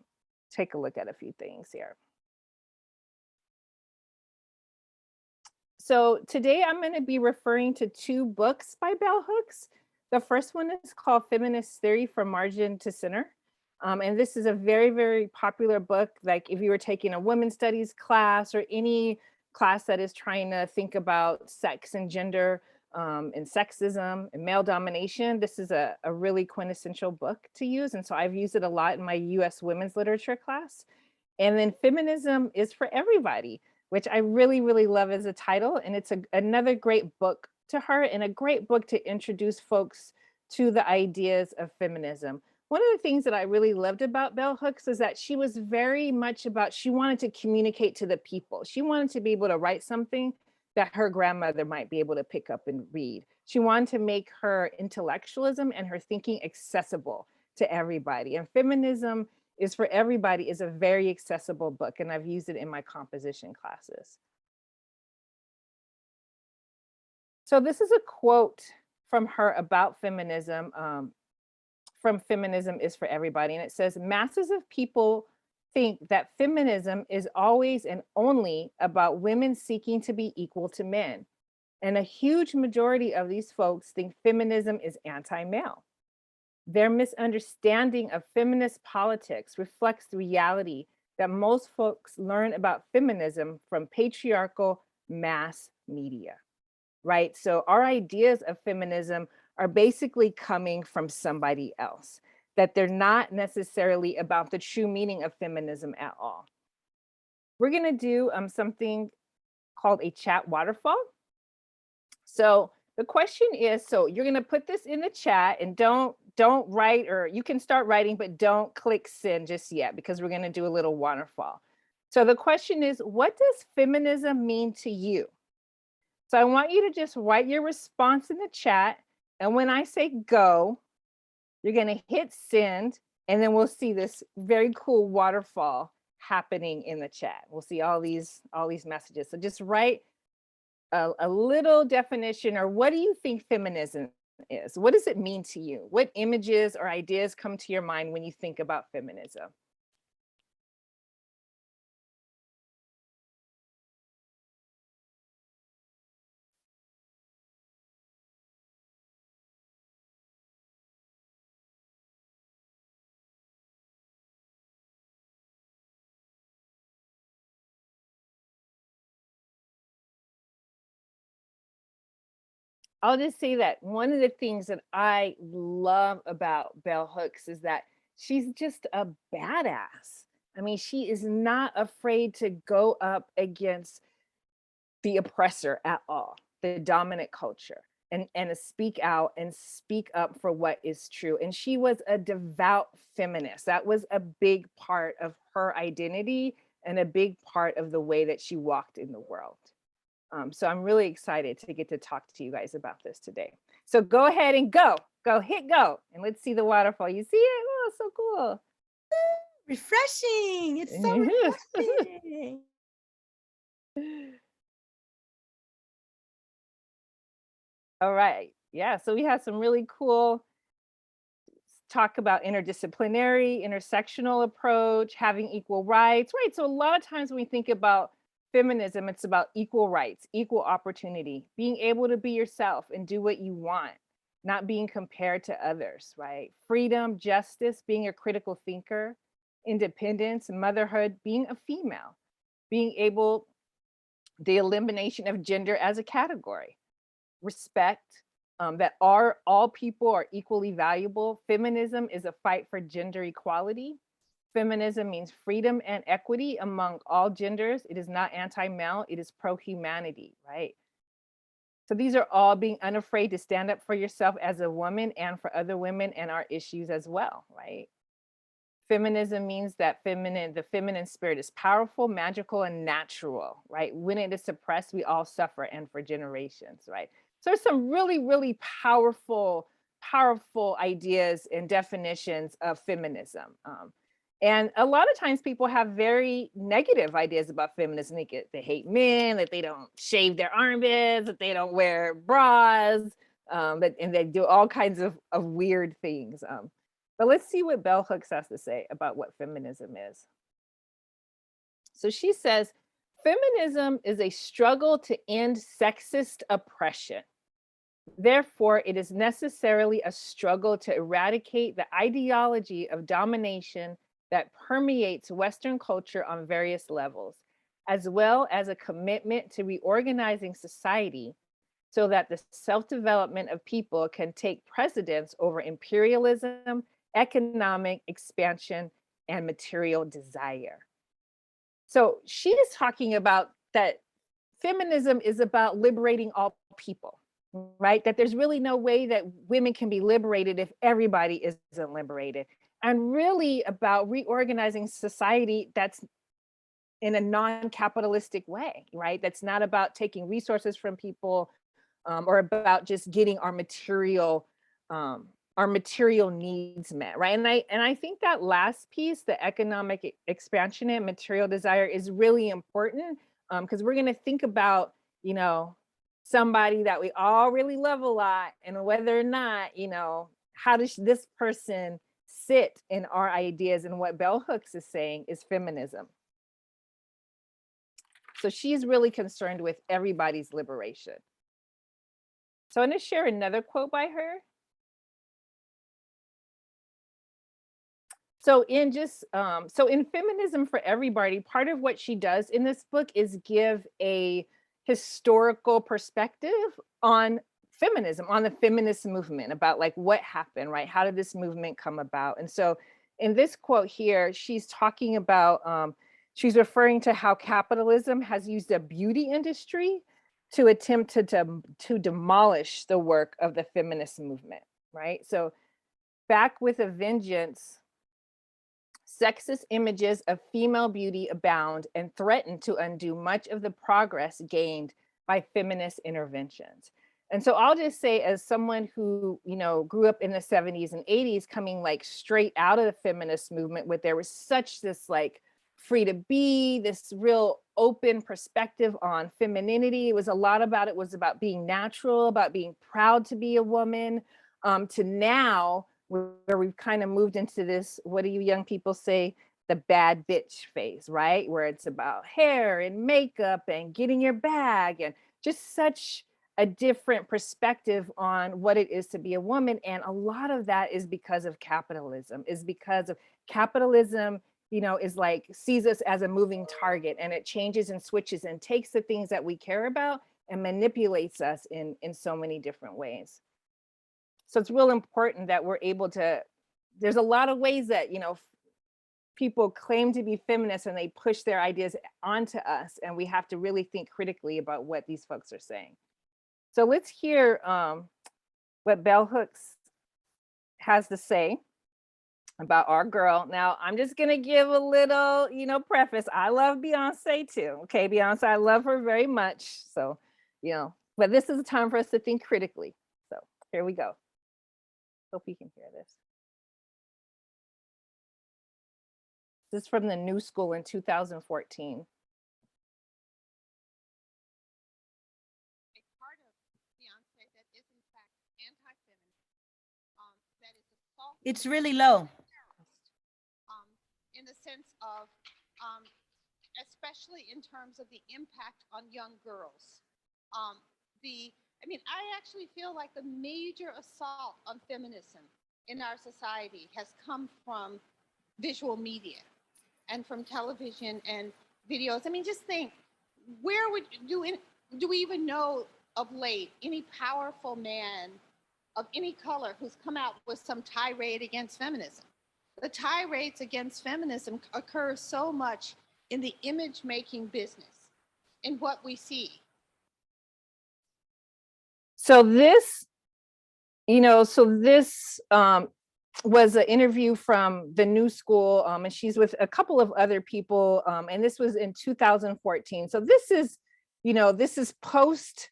few things here. So today I'm going to be referring to 2 books by Bell Hooks. The first one is called Feminist Theory from Margin to Center. And this is a very, very popular book. Like if you were taking a women's studies class or any class that is trying to think about sex and gender and sexism and male domination, this is a really quintessential book to use. And so I've used it a lot in my US women's literature class. And then Feminism is for Everybody. which I really, really love as a title. And it's another great book to her and a great book to introduce folks to the ideas of feminism. One of the things that I really loved about Bell Hooks is that she was very much about, she wanted to communicate to the people. She wanted to be able to write something that her grandmother might be able to pick up and read. She wanted to make her intellectualism and her thinking accessible to everybody. And Feminism is for Everybody is a very accessible book, and I've used it in my composition classes. So this is a quote from her about feminism, from Feminism is for Everybody. And it says, masses of people think that feminism is always and only about women seeking to be equal to men. And a huge majority of these folks think feminism is anti-male. Their misunderstanding of feminist politics reflects the reality that most folks learn about feminism from patriarchal mass media, right? So our ideas of feminism are basically coming from somebody else, that they're not necessarily about the true meaning of feminism at all. We're gonna do something called a chat waterfall. So the question is, so you're gonna put this in the chat and don't write, or you can start writing, but don't click send just yet because we're gonna do a little waterfall. So the question is, what does feminism mean to you? So I want you to just write your response in the chat. And when I say go, you're gonna hit send, and then we'll see this very cool waterfall happening in the chat. We'll see all these messages. So just write a little definition, or what do you think feminism is? What does it mean to you? What images or ideas come to your mind when you think about feminism? I'll just say that one of the things that I love about Bell Hooks is that she's just a badass. I mean, she is not afraid to go up against the oppressor at all, the dominant culture, and to speak out and speak up for what is true. And she was a devout feminist. That was a big part of her identity and a big part of the way that she walked in the world. So I'm really excited to get to talk to you guys about this today. So go ahead and hit go. And let's see the waterfall. You see it? Oh, so cool. Refreshing. It's so refreshing. All right. Yeah. So we have some really cool talk about interdisciplinary, intersectional approach, having equal rights, right? So a lot of times when we think about feminism, it's about equal rights, equal opportunity, being able to be yourself and do what you want, not being compared to others, right? Freedom, justice, being a critical thinker, independence, motherhood, being a female, being able, the elimination of gender as a category, respect, that all people are equally valuable. Feminism is a fight for gender equality. Feminism means freedom and equity among all genders. It is not anti-male, it is pro-humanity, right? So these are all being unafraid to stand up for yourself as a woman and for other women and our issues as well, right? Feminism means that the feminine spirit is powerful, magical, and natural, right? When it is suppressed, we all suffer, and for generations, right? So there's some really, really powerful ideas and definitions of feminism. And a lot of times people have very negative ideas about feminism. They hate men, that they don't shave their armpits, that they don't wear bras, and they do all kinds of weird things. But let's see what Bell Hooks has to say about what feminism is. So she says, feminism is a struggle to end sexist oppression. Therefore, it is necessarily a struggle to eradicate the ideology of domination that permeates Western culture on various levels, as well as a commitment to reorganizing society so that the self-development of people can take precedence over imperialism, economic expansion, and material desire. So she is talking about that feminism is about liberating all people, right? That there's really no way that women can be liberated if everybody isn't liberated, and really about reorganizing society that's in a non-capitalistic way, right? That's not about taking resources from people, or about just getting our material needs met, right? And I think that last piece, the economic expansion and material desire, is really important, because we're going to think about, you know, somebody that we all really love a lot, and whether or not, you know, how does this person sit in our ideas, and what Bell Hooks is saying is feminism. So she's really concerned with everybody's liberation. So I'm going to share another quote by her. So in Feminism for Everybody, part of what she does in this book is give a historical perspective on feminism, on the feminist movement, about like what happened, right? How did this movement come about? And so in this quote here, she's talking about, she's referring to how capitalism has used a beauty industry to attempt to demolish the work of the feminist movement, right? So back with a vengeance, sexist images of female beauty abound and threaten to undo much of the progress gained by feminist interventions. And so I'll just say, as someone who, you know, grew up in the 70s and 80s, coming like straight out of the feminist movement, where there was such this like free to be, this real open perspective on femininity. It was a lot about, it was about being natural, about being proud to be a woman, to now, where we've kind of moved into this, what do you young people say, the bad bitch phase, right? Where it's about hair and makeup and getting your bag, and just such a different perspective on what it is to be a woman. And a lot of that is because of capitalism, you know, is like, sees us as a moving target, and it changes and switches and takes the things that we care about and manipulates us in so many different ways. So it's real important that we're able to, there's a lot of ways that, you know, people claim to be feminists and they push their ideas onto us, and we have to really think critically about what these folks are saying. So let's hear what Bell Hooks has to say about our girl. Now, I'm just gonna give a little, you know, preface. I love Beyonce too. Okay, Beyonce, I love her very much. So, you know, but this is a time for us to think critically. So here we go. Hope you can hear this. This is from the New School in 2014. It's really low. In the sense of, especially in terms of the impact on young girls. I actually feel like the major assault on feminism in our society has come from visual media and from television and videos. I mean, just think, where would do we even know of late any powerful man of any color who's come out with some tirade against feminism? The tirades against feminism occur so much in the image making business, in what we see. So this, you know, was an interview from the New School, and she's with a couple of other people, and this was in 2014. So this is, you know, this is post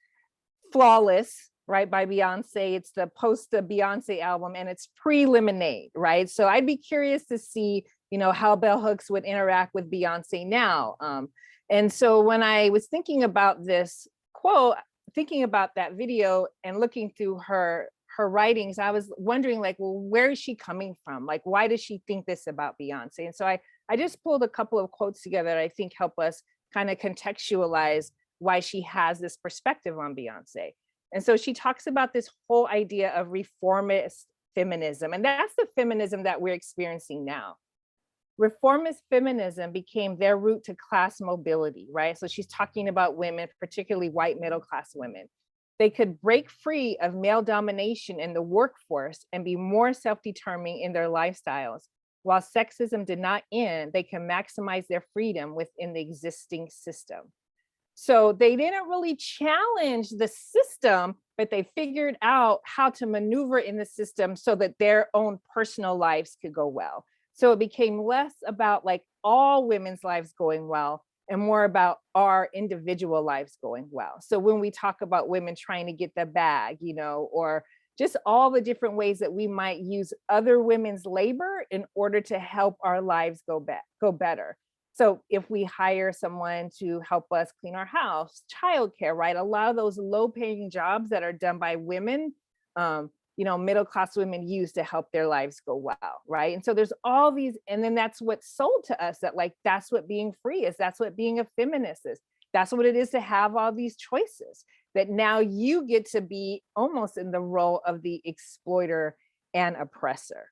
Flawless, right, by Beyonce. It's the post the Beyonce album, and it's pre-Lemonade, right? So I'd be curious to see, you know, how Bell Hooks would interact with Beyonce now. And so when I was thinking about this quote, thinking about that video and looking through her writings, I was wondering, like, well, where is she coming from? Like, why does she think this about Beyonce? And so I just pulled a couple of quotes together that I think help us kind of contextualize why she has this perspective on Beyonce. And so she talks about this whole idea of reformist feminism, and that's the feminism that we're experiencing now. Reformist feminism became their route to class mobility, right? So she's talking about women, particularly white middle-class women. They could break free of male domination in the workforce and be more self-determining in their lifestyles. While sexism did not end, they can maximize their freedom within the existing system. So they didn't really challenge the system, but they figured out how to maneuver in the system so that their own personal lives could go well. So it became less about like all women's lives going well and more about our individual lives going well. So when we talk about women trying to get the bag, you know, or just all the different ways that we might use other women's labor in order to help our lives go better. So if we hire someone to help us clean our house, childcare, right? A lot of those low-paying jobs that are done by women, you know, middle-class women use to help their lives go well, right? And so there's all these, and then that's what's sold to us, that like, that's what being free is. That's what being a feminist is. That's what it is to have all these choices, that now you get to be almost in the role of the exploiter and oppressor.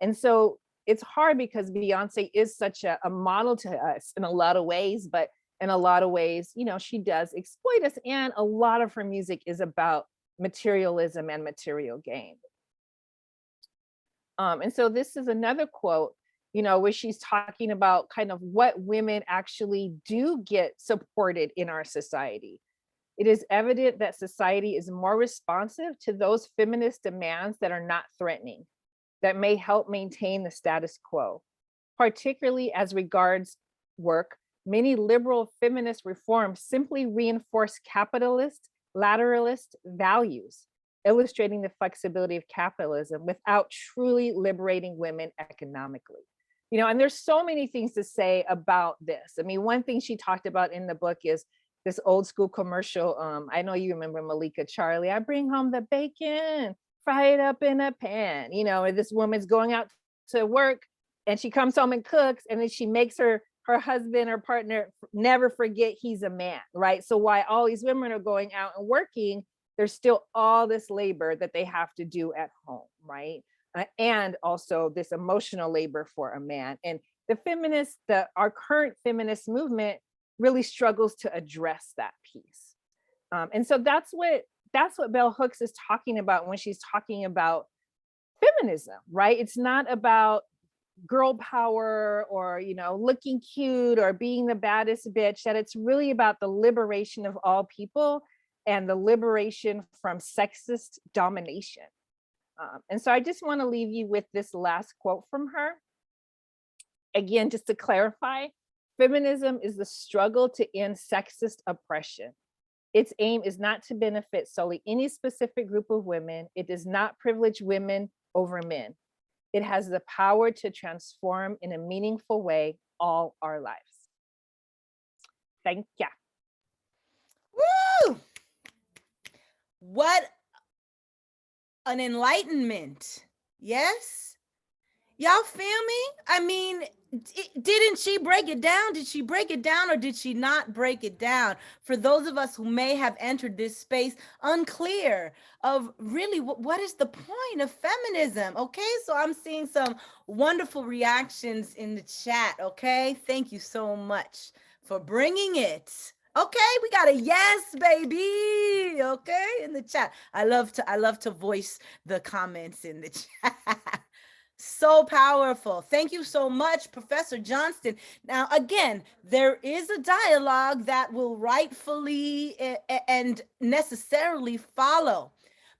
And so it's hard because Beyonce is such a model to us in a lot of ways, but in a lot of ways, you know, she does exploit us. And a lot of her music is about materialism and material gain. And so this is another quote, you know, where she's talking about kind of what women actually do get supported in our society. It is evident that society is more responsive to those feminist demands that are not threatening, that may help maintain the status quo. Particularly as regards work, many liberal feminist reforms simply reinforce capitalist, lateralist values, illustrating the flexibility of capitalism without truly liberating women economically. You know, and there's so many things to say about this. I mean, one thing she talked about in the book is this old school commercial. I know you remember Malika Charlie. I bring home the bacon, fry it up in a pan. You know, this woman's going out to work and she comes home and cooks, and then she makes her husband or partner never forget he's a man, right? So while all these women are going out and working, there's still all this labor that they have to do at home, right? And also this emotional labor for a man. And the feminists, our current feminist movement really struggles to address that piece. And so that's what Bell Hooks is talking about when she's talking about feminism, right? It's not about girl power or, you know, looking cute or being the baddest bitch, that it's really about the liberation of all people and the liberation from sexist domination. And so I just want to leave you with this last quote from her. Again, just to clarify, feminism is the struggle to end sexist oppression. Its aim is not to benefit solely any specific group of women. It does not privilege women over men. It has the power to transform in a meaningful way all our lives. Thank you. Woo! What an enlightenment. Yes? Y'all feel me? I mean, didn't she break it down? Did she break it down or did she not break it down? For those of us who may have entered this space unclear of really what is the point of feminism? Okay, so I'm seeing some wonderful reactions in the chat. Okay, thank you so much for bringing it. Okay, we got a yes, baby. Okay, in the chat. I love to voice the comments in the chat. So powerful. Thank you so much, Professor Johnston. Now, again, there is a dialogue that will rightfully and necessarily follow.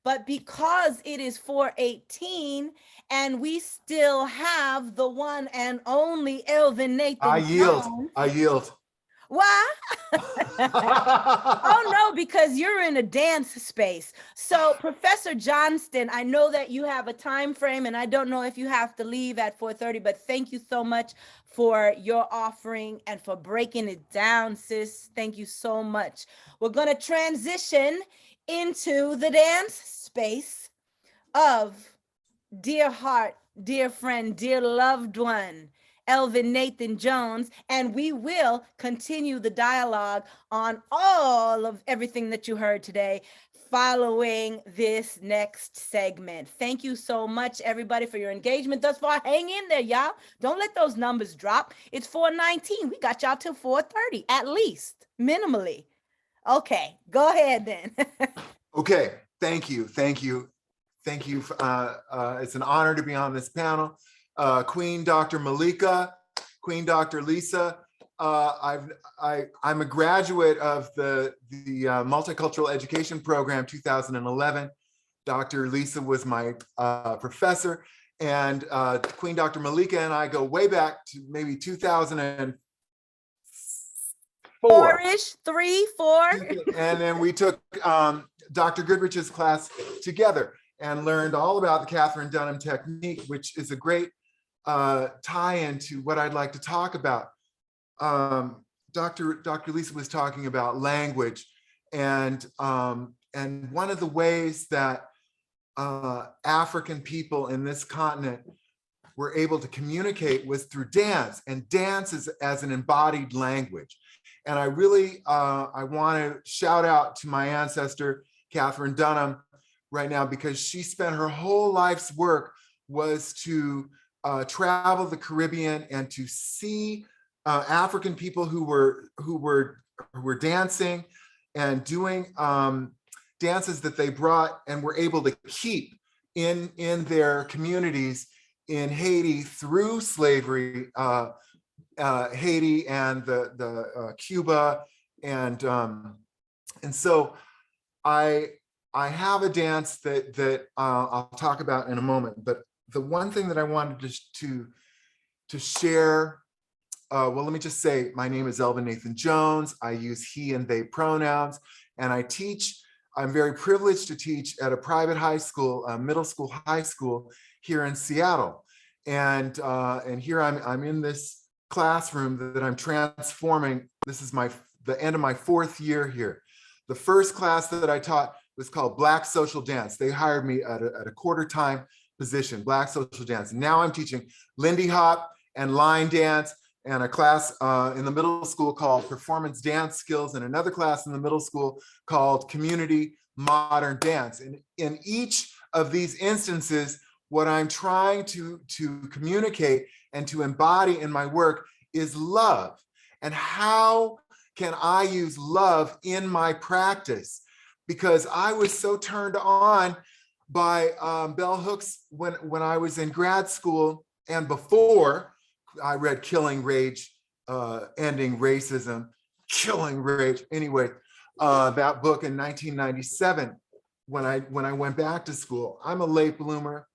But because it is 4:18 and we still have the one and only Elvin Nathan I yield. Jones. I yield. Why? Oh no, because you're in a dance space. So Professor Johnston, I know that you have a time frame and I don't know if you have to leave at 4:30, but thank you so much for your offering and for breaking it down, sis. Thank you so much. We're going to transition into the dance space of dear heart, dear friend, dear loved one, Elvin Nathan Jones, and we will continue the dialogue on all of everything that you heard today following this next segment. Thank you so much, everybody, for your engagement thus far. Hang in there, y'all. Don't let those numbers drop. It's 4:19. We got y'all till 4:30, at least, minimally. Okay, go ahead then. Okay, thank you. Thank you. Thank you. It's an honor to be on this panel. Queen Dr. Malika, Queen Dr. Lisa, I'm a graduate of the Multicultural Education Program 2011. Dr. Lisa was my professor, and Queen Dr. Malika and I go way back to maybe 2004. Four-ish, 3, 4. And then we took Dr. Goodrich's class together and learned all about the Katherine Dunham technique, which is a great tie-in to what I'd like to talk about. Dr. Lisa was talking about language, and one of the ways that African people in this continent were able to communicate was through dance, and dance is as an embodied language. And I really, I want to shout out to my ancestor, Katherine Dunham, right now, because she spent her whole life's work was to travel the Caribbean and to see African people who were dancing and doing dances that they brought and were able to keep in their communities in Haiti through slavery, Haiti and the Cuba, and so I have a dance that I'll talk about in a moment. But the one thing that I wanted to share. Well, let me just say, my name is Elvin Nathan Jones. I use he and they pronouns, and I teach. I'm very privileged to teach at a private high school, middle school, high school here in Seattle. And here I'm in this classroom that I'm transforming. This is the end of my 4th year here. The first class that I taught was called Black Social Dance. They hired me at a quarter-time position, Black Social Dance. Now I'm teaching Lindy Hop and line dance, and a class in the middle school called Performance Dance Skills, and another class in the middle school called Community Modern Dance. And in each of these instances, what I'm trying to communicate and to embody in my work is love. And how can I use love in my practice? Because I was so turned on by bell hooks when I was in grad school and before. I read Killing Rage, Ending Racism, Killing Rage. Anyway, that book in 1997, when I went back to school. I'm a late bloomer.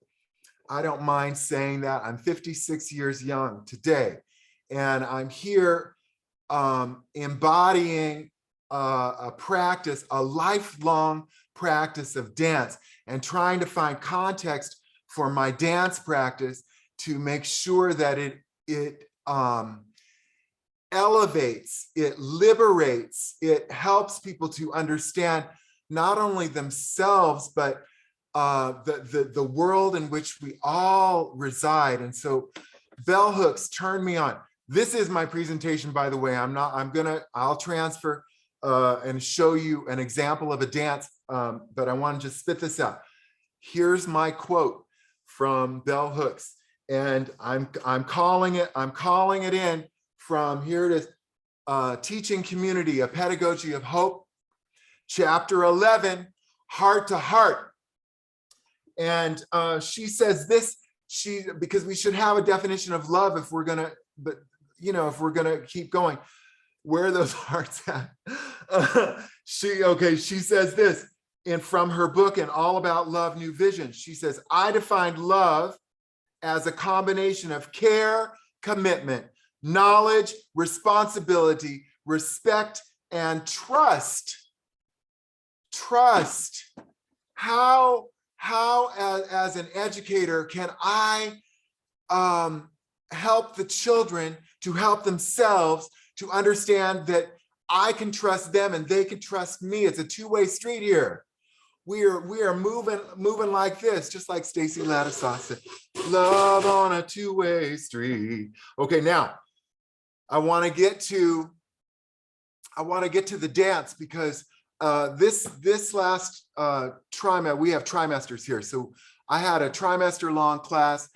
I don't mind saying that. I'm 56 years young today. And I'm here embodying a practice, a lifelong practice of dance, and trying to find context for my dance practice to make sure that it elevates, it liberates, it helps people to understand not only themselves, but the world in which we all reside. And so bell hooks turn me on. This is my presentation, by the way. I'll transfer and show you an example of a dance, but I want to just spit this out. Here's my quote from bell hooks. And I'm calling it in from, here it is, Teaching Community, A Pedagogy of Hope, Chapter 11, Heart to Heart. And she says this, because we should have a definition of love if we're gonna keep going. Where are those hearts at? She says this from her book, and All About Love, New Vision. She says, I defined love as a combination of care, commitment, knowledge, responsibility, respect, and trust. Trust. How as an educator can I help the children to help themselves to understand that I can trust them and they can trust me? It's a two-way street here. We are moving like this, just like Stacy Lattisaw said, love on a two-way street. Okay, now I want to get to the dance, because this last trimester, we have trimesters here. So I had a trimester long class,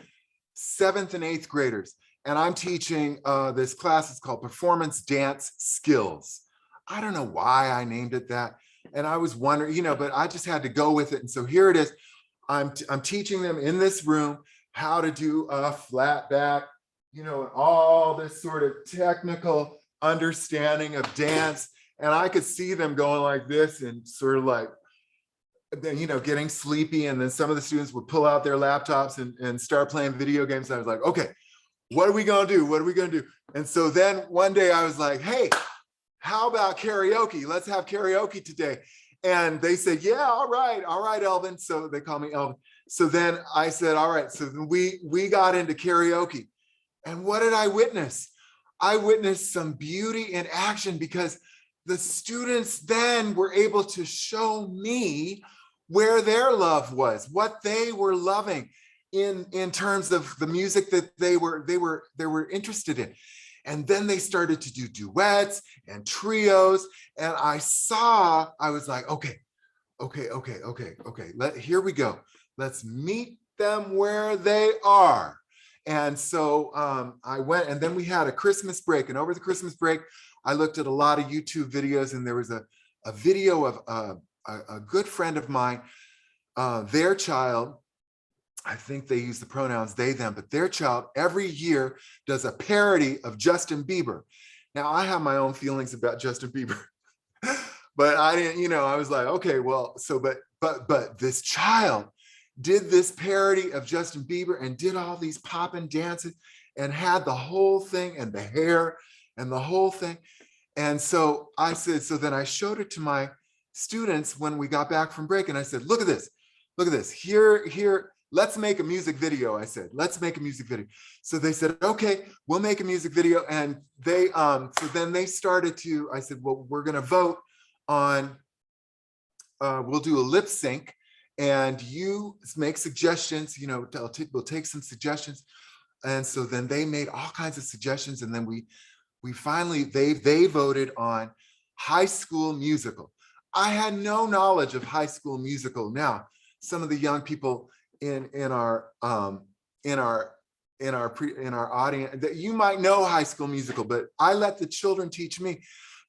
7th and 8th graders, and I'm teaching this class. It's called Performance Dance Skills. I don't know why I named it that. And I was wondering, but I just had to go with it. And so here it is. I'm teaching them in this room how to do a flat back, and all this sort of technical understanding of dance. And I could see them going like this and sort of like, you know, getting sleepy. And then some of the students would pull out their laptops and start playing video games. And I was like, okay, what are we gonna do? What are we gonna do? And so then one day I was like, hey, how about karaoke? Let's have karaoke today. And they said, yeah, all right, Elvin. So they call me Elvin. So then I said, all right. So we got into karaoke. And what did I witness? I witnessed some beauty in action, because the students then were able to show me where their love was, what they were loving in terms of the music that they were interested in. And then they started to do duets and trios. And I was like, okay, here we go. Let's meet them where they are. And so I went, and then we had a Christmas break. And over the Christmas break, I looked at a lot of YouTube videos, and there was a video of a good friend of mine, their child, I think they use the pronouns they, them, but their child every year does a parody of Justin Bieber. Now, I have my own feelings about Justin Bieber, but I didn't, you know, I was like, okay, well, so, but this child did this parody of Justin Bieber and did all these poppin' dances and had the whole thing and the hair and the whole thing. And so I said, so then I showed it to my students when we got back from break, and I said, look at this, here, let's make a music video. I said, let's make a music video. So they said, okay, we'll make a music video. And they, so then they started to, I said, well, we're gonna vote on, we'll do a lip sync, and you make suggestions, you know, we'll take some suggestions. And so then they made all kinds of suggestions. And then we finally, they voted on High School Musical. I had no knowledge of High School Musical. Now, some of the young people in our audience, that you might know High School Musical, but I let the children teach me,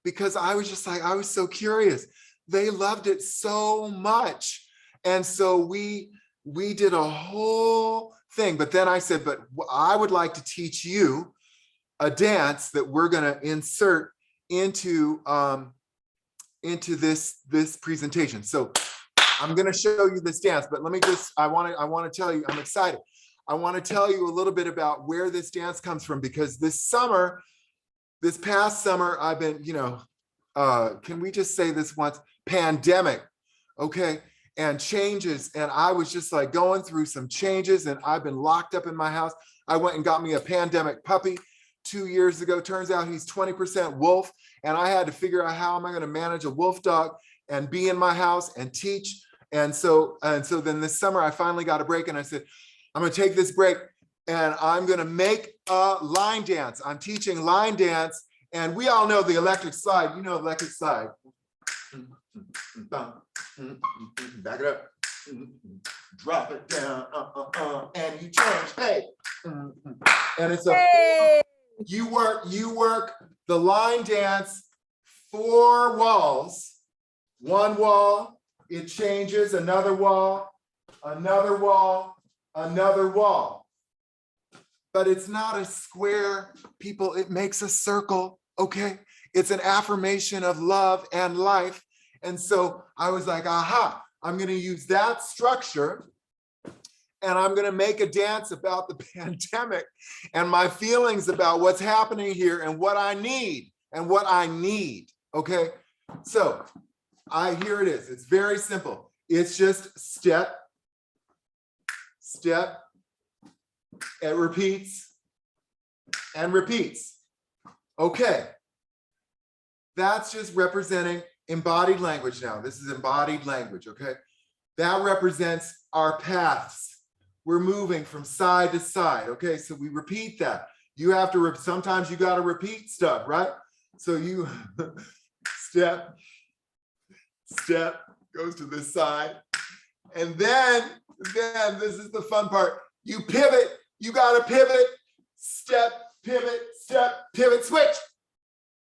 because I was just like, I was so curious. They loved it so much. And so we did a whole thing, but then I said, but I would like to teach you a dance that we're gonna insert into this presentation. So I'm gonna show you this dance, but let me just, I wanna tell you, I'm excited. I wanna tell you a little bit about where this dance comes from, because this past summer, I've been, you know, can we just say this once? Pandemic, okay? And changes, and I was just like going through some changes, and I've been locked up in my house. I went and got me a pandemic puppy 2 years ago. Turns out he's 20% wolf, and I had to figure out how am I gonna manage a wolf dog and be in my house and teach. And so then this summer I finally got a break, and I said, I'm gonna take this break and I'm gonna make a line dance. I'm teaching line dance, and we all know the electric slide. You know electric slide. Back it up, drop it down, and you change, hey, and it's a, you work the line dance 4 walls, 1 wall, it changes, another wall, another wall, another wall. But it's not a square, people, it makes a circle, okay? It's an affirmation of love and life. And so I was like, aha, I'm gonna use that structure, and I'm gonna make a dance about the pandemic and my feelings about what's happening here and what I need, okay? So here it is, it's very simple. It's just step, step, it repeats and repeats. Okay, that's just representing embodied language now. This is embodied language, okay? That represents our paths. We're moving from side to side, okay? So we repeat that. You have to, sometimes you gotta repeat stuff, right? So you step, step, goes to this side. And then this is the fun part. You pivot, you gotta pivot, step, pivot, switch.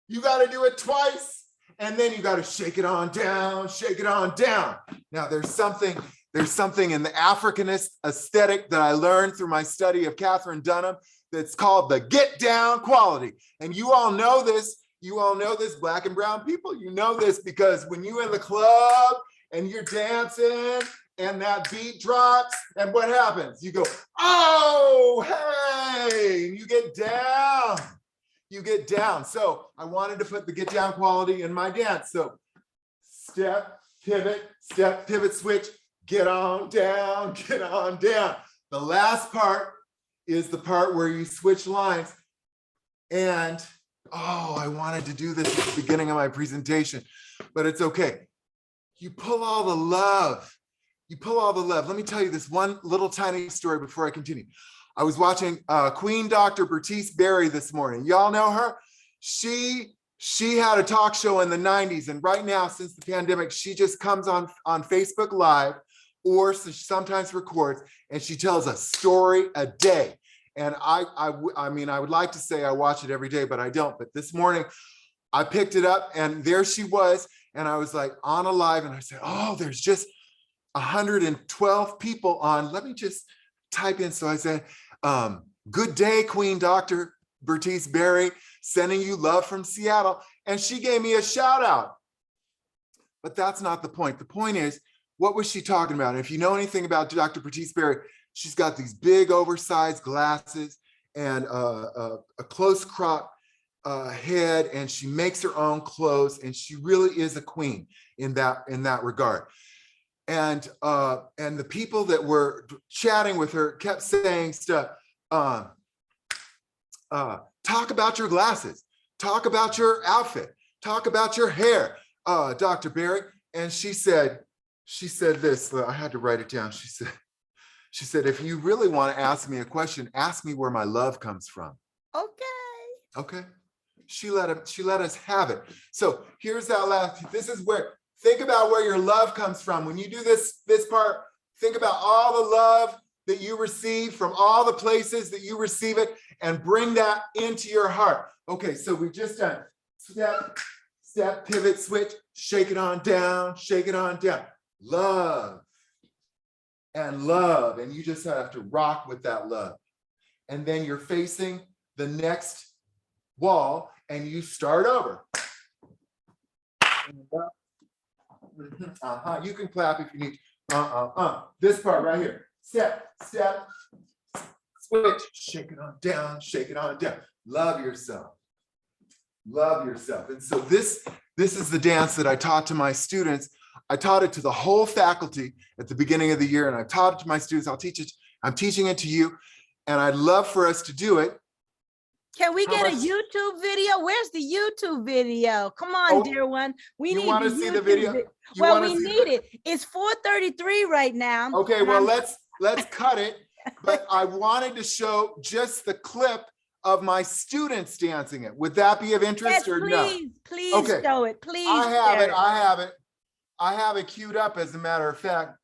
You gotta do it twice. And then you got to shake it on down, shake it on down. Now there's something in the Africanist aesthetic that I learned through my study of Catherine Dunham that's called the get down quality. And you all know this You all know this, black and brown people, you know this, because when you in the club and you're dancing and that beat drops, and what happens? You go, oh, hey, and you get down. You get down. So I wanted to put the get down quality in my dance. So step, pivot, switch, get on down, get on down. The last part is the part where you switch lines. And oh, I wanted to do this at the beginning of my presentation, but it's okay. You pull all the love. You pull all the love. Let me tell you this one little tiny story before I continue. I was watching Queen Dr. Bertice Berry this morning. Y'all know her? She had a talk show in the 90s, and right now, since the pandemic, she just comes on Facebook Live, or sometimes records, and she tells a story a day. And I mean, I would like to say I watch it every day, but I don't. But this morning, I picked it up, and there she was, and I was like on a live, and I said, oh, there's just 112 people on. Let me just type in. So I said, good day, Queen Dr. Bertice Berry, sending you love from Seattle. And she gave me a shout out. But that's not the point. The point is, what was she talking about? And if you know anything about Dr. Bertice Berry, she's got these big oversized glasses and a close crop head, and she makes her own clothes, and she really is a queen in that regard. And the people that were chatting with her kept saying stuff. Talk about your glasses. Talk about your outfit. Talk about your hair, Dr. Berry. And she said this. I had to write it down. She said, if you really want to ask me a question, ask me where my love comes from. Okay. She let us have it. So here's that last. This is where. Think about where your love comes from. When you do this part, think about all the love that you receive from all the places that you receive it, and bring that into your heart. Okay, so we just done step, pivot, switch, shake it on down, shake it on down. Love and love, and you just have to rock with that love. And then you're facing the next wall, and you start over. You can clap if you need. This part right here. Step, switch, shake it on down, shake it on down. Love yourself. Love yourself. And so this is the dance that I taught to my students. I taught it to the whole faculty at the beginning of the year, and I taught it to my students. I'm teaching it to you, and I'd love for us to do it. Can we get a YouTube video? Where's the YouTube video? Come on, dear one. We need to see the video. Well, we need it. It's 4:33 right now. Okay, well, let's cut it. But I wanted to show just the clip of my students dancing it. Would that be of interest or no? Please show it. Please. I have it queued up, as a matter of fact.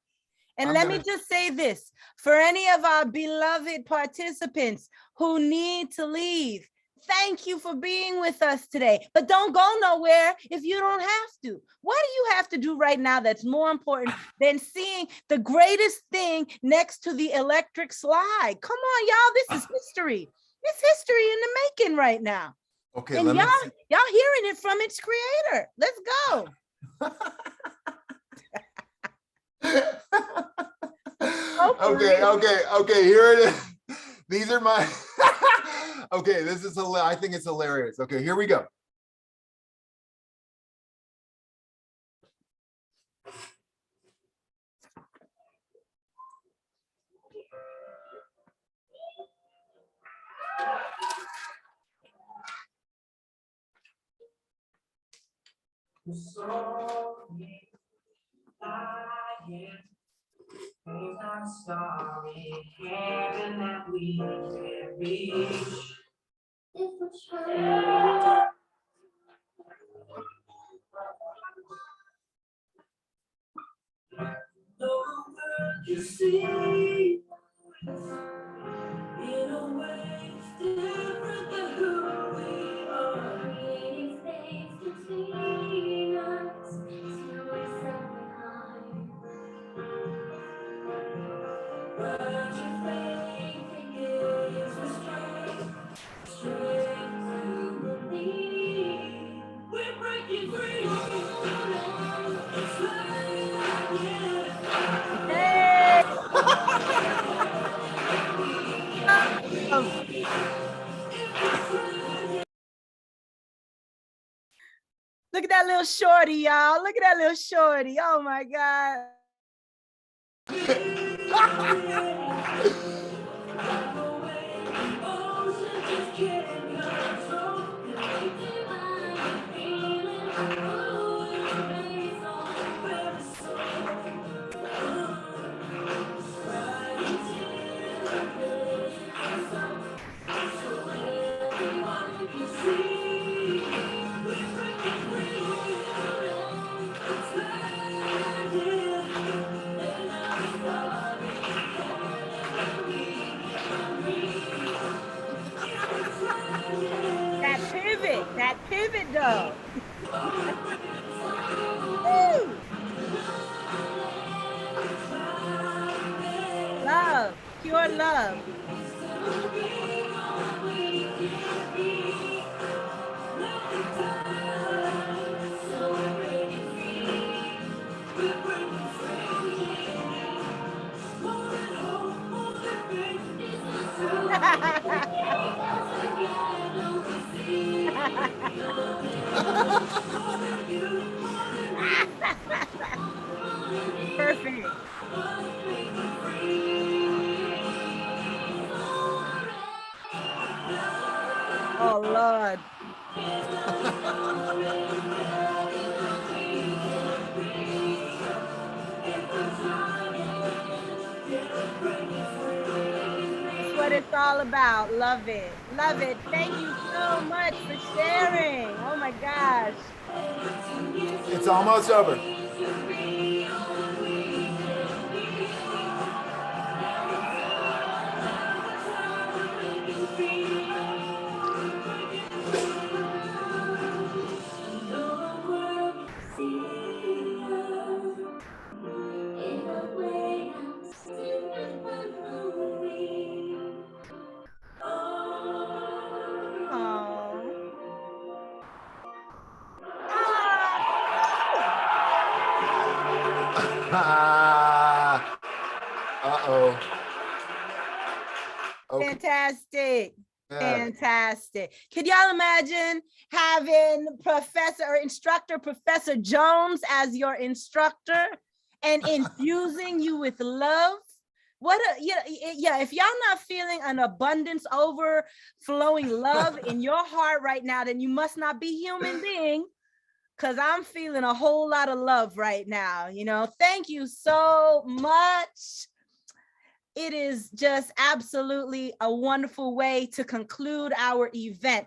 And let me just say this, for any of our beloved participants who need to leave, thank you for being with us today. But don't go nowhere if you don't have to. What do you have to do right now that's more important than seeing the greatest thing next to the electric slide? Come on, y'all, this is history. It's history in the making right now. Okay, and y'all hearing it from its creator. Let's go. Okay, here it is. These are my okay, this is I think it's hilarious. Okay, here we go. I'm sorry, heaven that we can reach. If we try. The world you see in a way different than who we are. Creating space between us till we're set behind. But your faith gives us strength to believe. that little shorty, y'all. Look at that little shorty. Oh my God. That pivot though. Woo! Love, pure love. Perfect. Oh Lord. That's what it's all about. Love it. Love it. Thank you so much for sharing. Oh my gosh. It's almost over. Uh-oh. Okay. Fantastic. Yeah. Fantastic. Could y'all imagine having instructor Professor Jones as your instructor and infusing you with love? What a, yeah, if y'all not feeling an abundance overflowing love in your heart right now, then you must not be human being, because I'm feeling a whole lot of love right now. Thank you so much. It is just absolutely a wonderful way to conclude our event.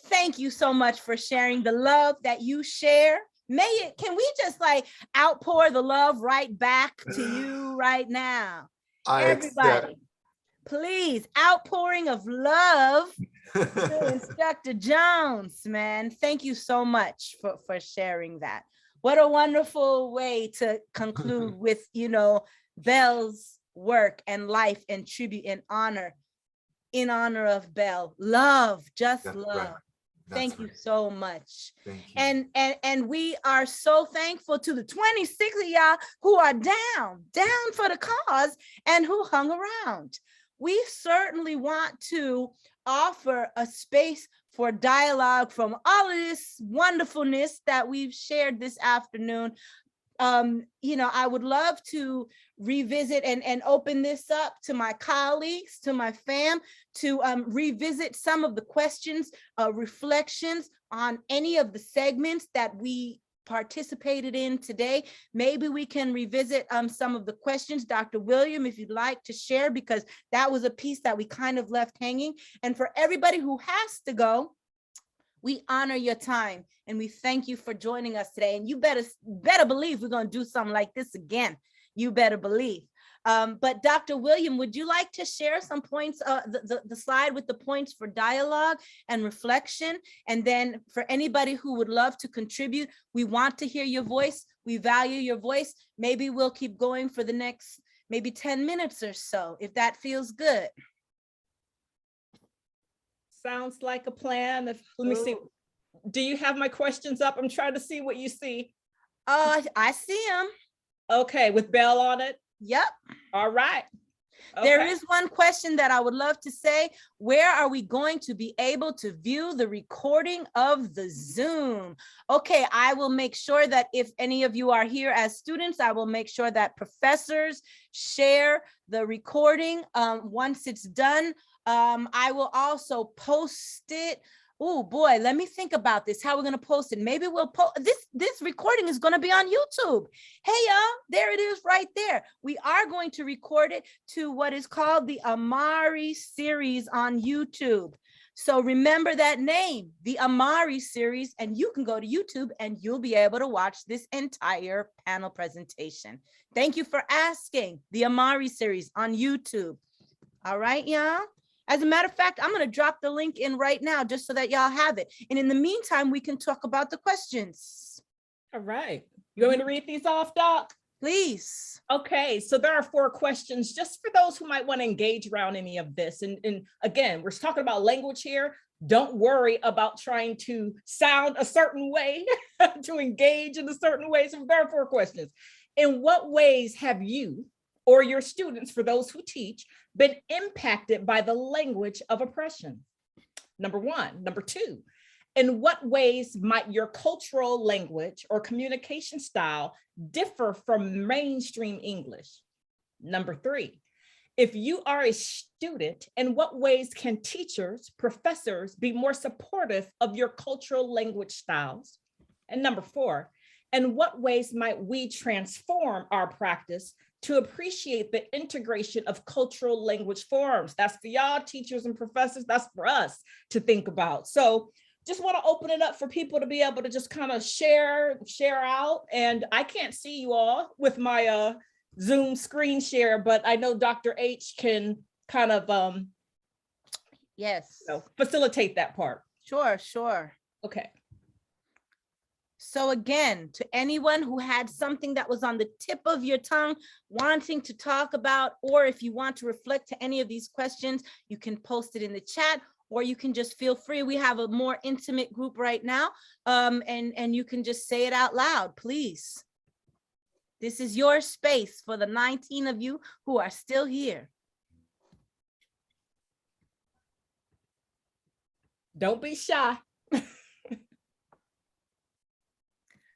Thank you so much for sharing the love that you share. Can we just outpour the love right back to you right now? Everybody, please, outpouring of love to Instructor Jones, man. Thank you so much for sharing that. What a wonderful way to conclude with, Belle's work and life and tribute and honor in honor of Belle. Love, just That's love. right. Thank you so much. Thank you. And we are so thankful to the 26 of y'all who are down for the cause and who hung around. We certainly want to offer a space for dialogue from all of this wonderfulness that we've shared this afternoon. I would love to revisit and open this up to my colleagues, to my fam, to revisit some of the questions, reflections on any of the segments that we participated in today. Maybe we can revisit some of the questions, Dr. William, if you'd like to share, because that was a piece that we kind of left hanging. And for everybody who has to go, we honor your time and we thank you for joining us today. And you better believe we're going to do something like this again. You better believe. But Dr. William, would you like to share some points, the slide with the points for dialogue and reflection? And then for anybody who would love to contribute, we want to hear your voice. We value your voice. Maybe we'll keep going for the next maybe 10 minutes or so, if that feels good. Sounds like a plan. Let me see. Do you have my questions up? I'm trying to see what you see. I see them. Okay, with Belle on it? Yep. All right. There Okay. is one question that I would love to say. Where are we going to be able to view the recording of the Zoom? Okay, I will make sure that if any of you are here as students, I will make sure that professors share the recording once it's done. I will also post it. Oh boy, let me think about this, how we're gonna post it. Maybe we'll post this recording is gonna be on YouTube. Hey y'all, there it is right there. We are going to record it to what is called the Amari series on YouTube. So remember that name, the Amari series, and you can go to YouTube and you'll be able to watch this entire panel presentation. Thank you for asking. The Amari series on YouTube. All right, y'all. As a matter of fact, I'm going to drop the link in right now just so that y'all have it. And in the meantime, we can talk about the questions. All right. You want me to read these off, Doc? Please. Okay, so there are 4 questions just for those who might want to engage around any of this. And again, we're talking about language here. Don't worry about trying to sound a certain way, to engage in a certain way. So there are 4 questions. In what ways have you or your students, for those who teach, been impacted by the language of oppression? Number 1. Number 2, in what ways might your cultural language or communication style differ from mainstream English? Number 3, if you are a student, in what ways can teachers, professors be more supportive of your cultural language styles? And number 4, in what ways might we transform our practice to appreciate the integration of cultural language forms? That's for y'all teachers and professors, that's for us to think about. So just want to open it up for people to be able to just kind of share out. And I can't see you all with my Zoom screen share, but I know Dr. H can kind of yes, facilitate that part. Sure. Okay. So again, to anyone who had something that was on the tip of your tongue, wanting to talk about, or if you want to reflect to any of these questions, you can post it in the chat, or you can just feel free. We have a more intimate group right now, and you can just say it out loud, please. This is your space for the 19 of you who are still here. Don't be shy.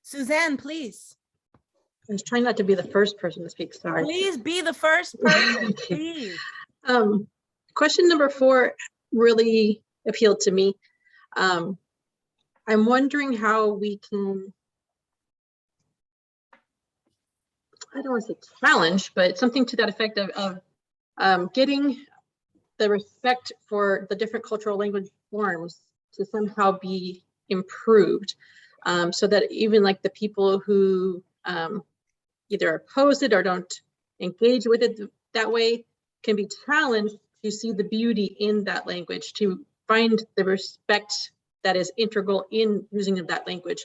Suzanne, please. I was trying not to be the first person to speak, sorry. Please be the first person, please. Question number 4 really appealed to me. I'm wondering how we can, I don't want to say challenge, but something to that effect of getting the respect for the different cultural language forms to somehow be improved. So that even like the people who either oppose it or don't engage with it that way can be challenged to see the beauty in that language, to find the respect that is integral in using of that language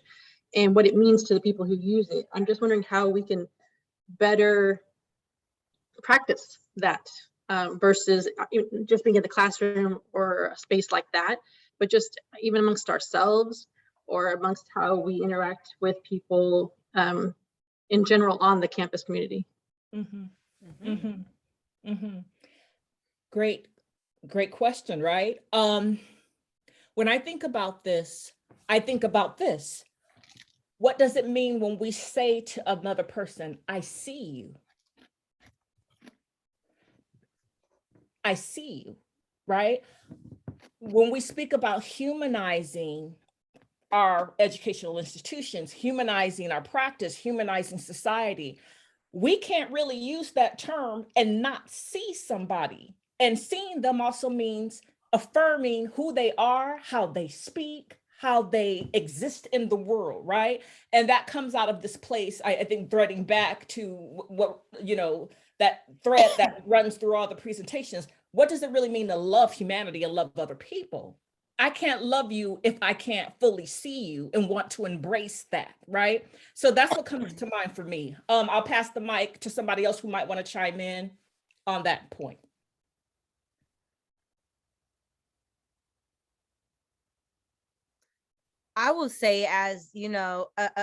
and what it means to the people who use it. I'm just wondering how we can better practice that versus just being in the classroom or a space like that, but just even amongst ourselves or amongst how we interact with people in general on the campus community. Great question, right? When I think about this, I think about this. What does it mean when we say to another person, I see you? I see you, right? When we speak about humanizing our educational institutions, humanizing our practice, humanizing society, we can't really use that term and not see somebody. And seeing them also means affirming who they are, how they speak, how they exist in the world, right? And that comes out of this place, I think, threading back to what, that thread that runs through all the presentations. What does it really mean to love humanity and love other people? I can't love you if I can't fully see you and want to embrace that, right? So that's what comes to mind for me. I'll pass the mic to somebody else who might want to chime in on that point. I will say, as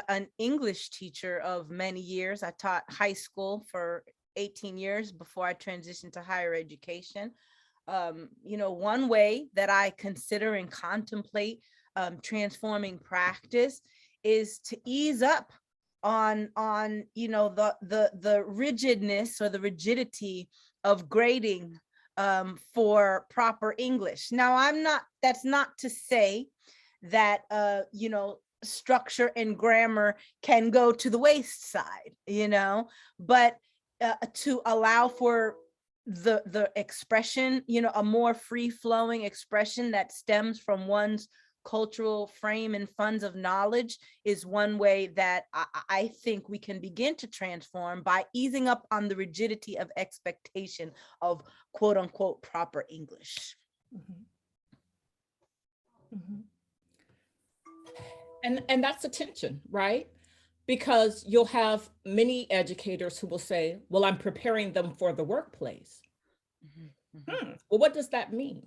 an English teacher of many years, I taught high school for 18 years before I transitioned to higher education. You know, one way that I consider and contemplate transforming practice is to ease up on you know, the rigidness or the rigidity of grading for proper English. Now, that's not to say that you know, structure and grammar can go to the wayside, you know, but to allow for the expression, you know, a more free-flowing expression that stems from one's cultural frame and funds of knowledge is one way that I think we can begin to transform, by easing up on the rigidity of expectation of quote unquote proper English. And that's a tension, right? Because you'll have many educators who will say, well, I'm preparing them for the workplace. Well, what does that mean?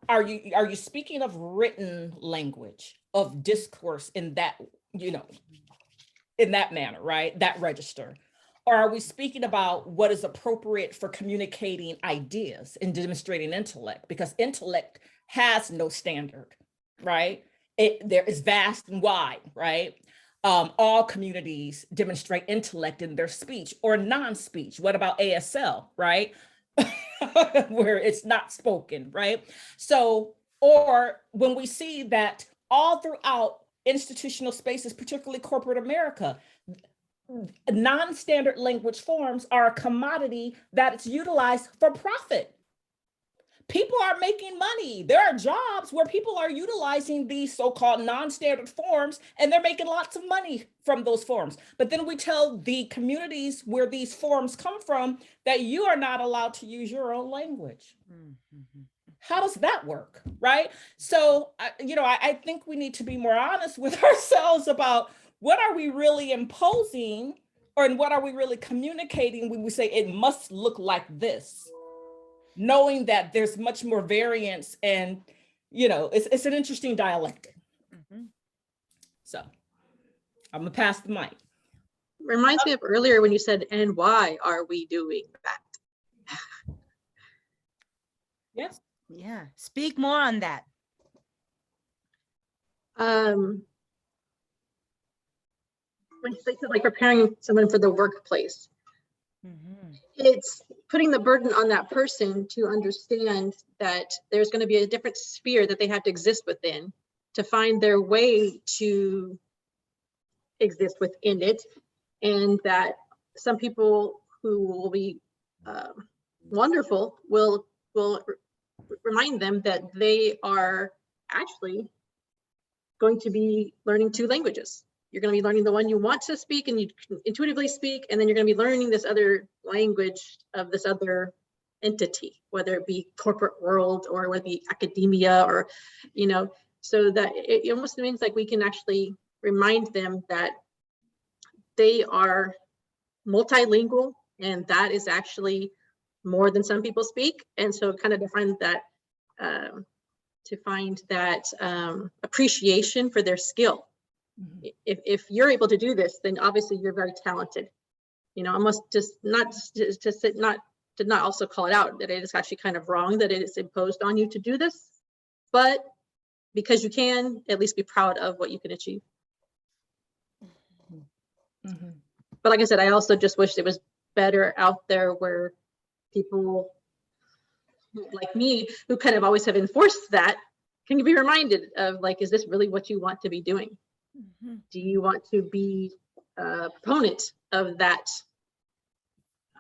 Are you speaking of written language, of discourse in that, you know, in that manner, right? That register? Or are we speaking about what is appropriate for communicating ideas and demonstrating intellect? Because intellect has no standard, right? There is vast and wide, right? All communities demonstrate intellect in their speech or non-speech. What about ASL, right? Where it's not spoken, right? So, or when we see that all throughout institutional spaces, particularly corporate America, non-standard language forms are a commodity that is utilized for profit. People are making money. There are jobs where people are utilizing these so-called non-standard forms, and they're making lots of money from those forms. But then we tell the communities where these forms come from that you are not allowed to use your own language. How does that work, right? So, you know, I think we need to be more honest with ourselves about what are we really imposing, or what are we really communicating when we say it must look like this, knowing that there's much more variance, and, you know, it's an interesting dialectic. So I'm gonna pass the mic. Reminds me of earlier when you said, and why are we doing that? Yes. Yeah, speak more on that. When you say like preparing someone for the workplace, it's putting the burden on that person to understand that there's going to be a different sphere that they have to exist within to find their way to exist within it. And that some people who will be wonderful will remind them that they are actually going to be learning 2 languages. You're going to be learning the one you want to speak and you intuitively speak, and then you're going to be learning this other language of this other entity, whether it be corporate world or whether it be academia, or, you know, so that it almost means like we can actually remind them that they are multilingual, and that is actually more than some people speak. And so kind of define that, to find that appreciation for their skill. If you're able to do this, then obviously you're very talented. You know, almost just not also call it out that it is actually kind of wrong that it is imposed on you to do this, but because you can, at least be proud of what you can achieve. But like I said, I also just wish it was better out there where people like me, who kind of always have enforced that, can be reminded of, like, is this really what you want to be doing? Do you want to be a proponent of that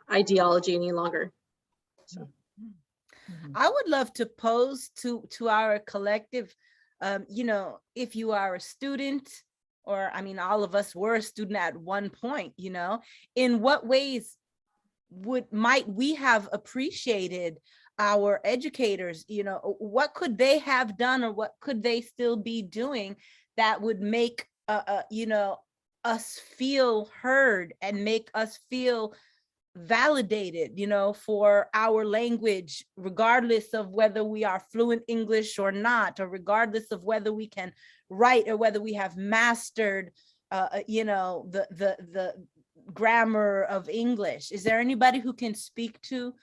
ideology any longer? So. I would love to pose to our collective, you know, if you are a student, or I mean, all of us were a student at one point, you know, in what ways might we have appreciated our educators? You know, what could they have done, or what could they still be doing that would make you know, us feel heard and make us feel validated, you know, for our language, regardless of whether we are fluent English or not, or regardless of whether we can write or whether we have mastered you know, grammar of English. Is there anybody who can speak to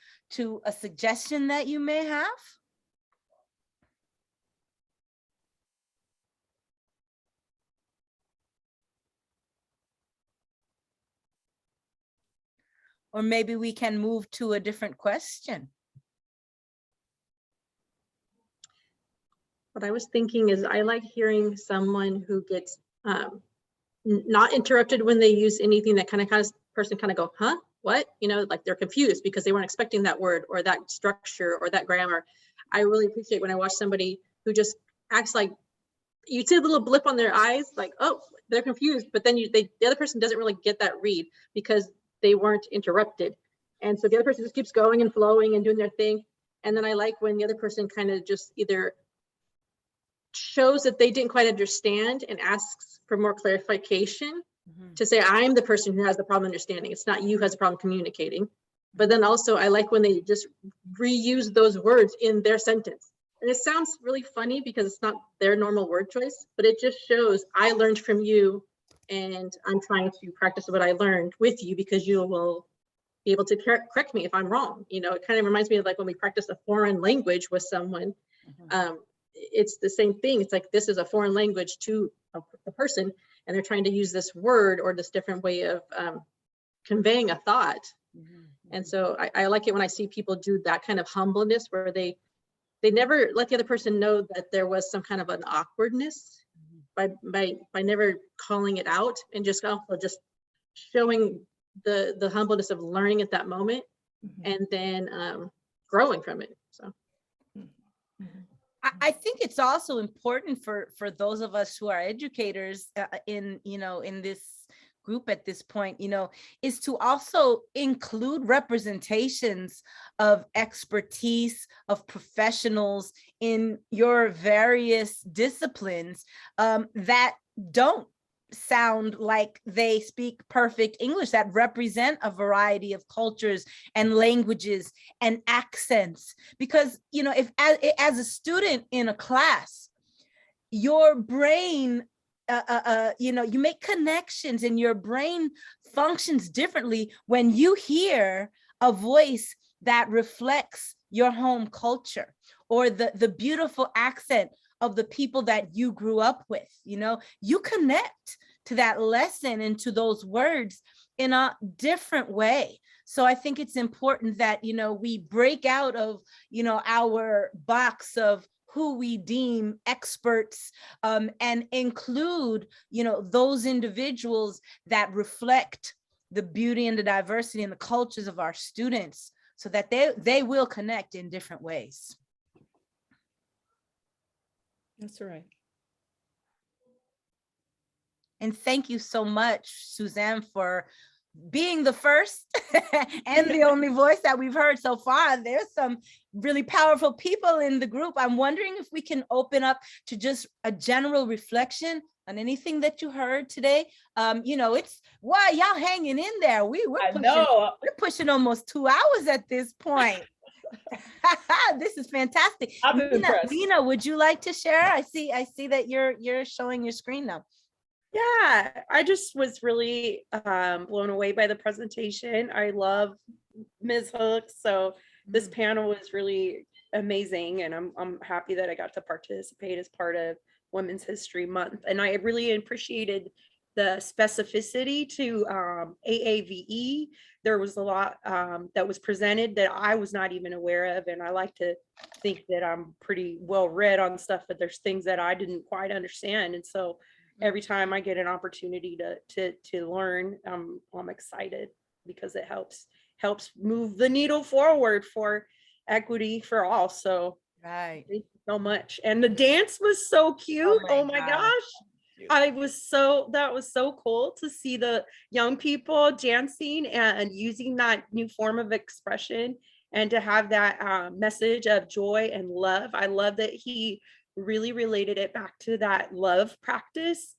a suggestion that you may have? Or maybe we can move to a different question. What I was thinking is I like hearing someone who gets not interrupted when they use anything that kind of has person kind of go, huh, what? You know, like they're confused because they weren't expecting that word or that structure or that grammar. I really appreciate when I watch somebody who just acts like, you see a little blip on their eyes, like, oh, they're confused, but then the other person doesn't really get that read because they weren't interrupted. And so the other person just keeps going and flowing and doing their thing. And then I like when the other person kind of just either shows that they didn't quite understand and asks for more clarification to say, I'm the person who has the problem understanding. It's not you who has a problem communicating. But then also I like when they just reuse those words in their sentence. And it sounds really funny because it's not their normal word choice, but it just shows I learned from you and I'm trying to practice what I learned with you because you will be able to correct me if I'm wrong. You know, it kind of reminds me of like when we practice a foreign language with someone, it's the same thing. It's like, this is a foreign language to the person and they're trying to use this word or this different way of conveying a thought. And so I like it when I see people do that kind of humbleness where they never let the other person know that there was some kind of an awkwardness by never calling it out and just showing the humbleness of learning at that moment and then growing from it. So I think it's also important for those of us who are educators in this group at this point, is to also include representations of expertise of professionals in your various disciplines that don't sound like they speak perfect English, that represent a variety of cultures and languages and accents. Because, if as a student in a class, your brain, you make connections and your brain functions differently when you hear a voice that reflects your home culture or the beautiful accent of the people that you grew up with. You connect to that lesson and to those words in a different way. So I think it's important that, we break out of, our box of who we deem experts and include, those individuals that reflect the beauty and the diversity and the cultures of our students so that they will connect in different ways. That's right. And thank you so much, Suzanne, for being the first and the only voice that we've heard so far. There's some really powerful people in the group. I'm wondering if we can open up to just a general reflection on anything that you heard today. It's why y'all hanging in there. We're pushing almost 2 hours at this point. This is fantastic. Nina, would you like to share? I see that you're showing your screen now. Yeah, I just was really blown away by the presentation. I love Ms. Hooks, so this panel was really amazing, and I'm happy that I got to participate as part of Women's History Month. And I really appreciated the specificity to AAVE. There was a lot that was presented that I was not even aware of, and I like to think that I'm pretty well read on stuff, but there's things that I didn't quite understand, and so every time I get an opportunity to learn, I'm excited because it helps move the needle forward for equity for all. So right, thank you so much. And the dance was so cute. Oh my gosh. That was so cool to see the young people dancing and using that new form of expression and to have that message of joy and love. I love that he really related it back to that love practice.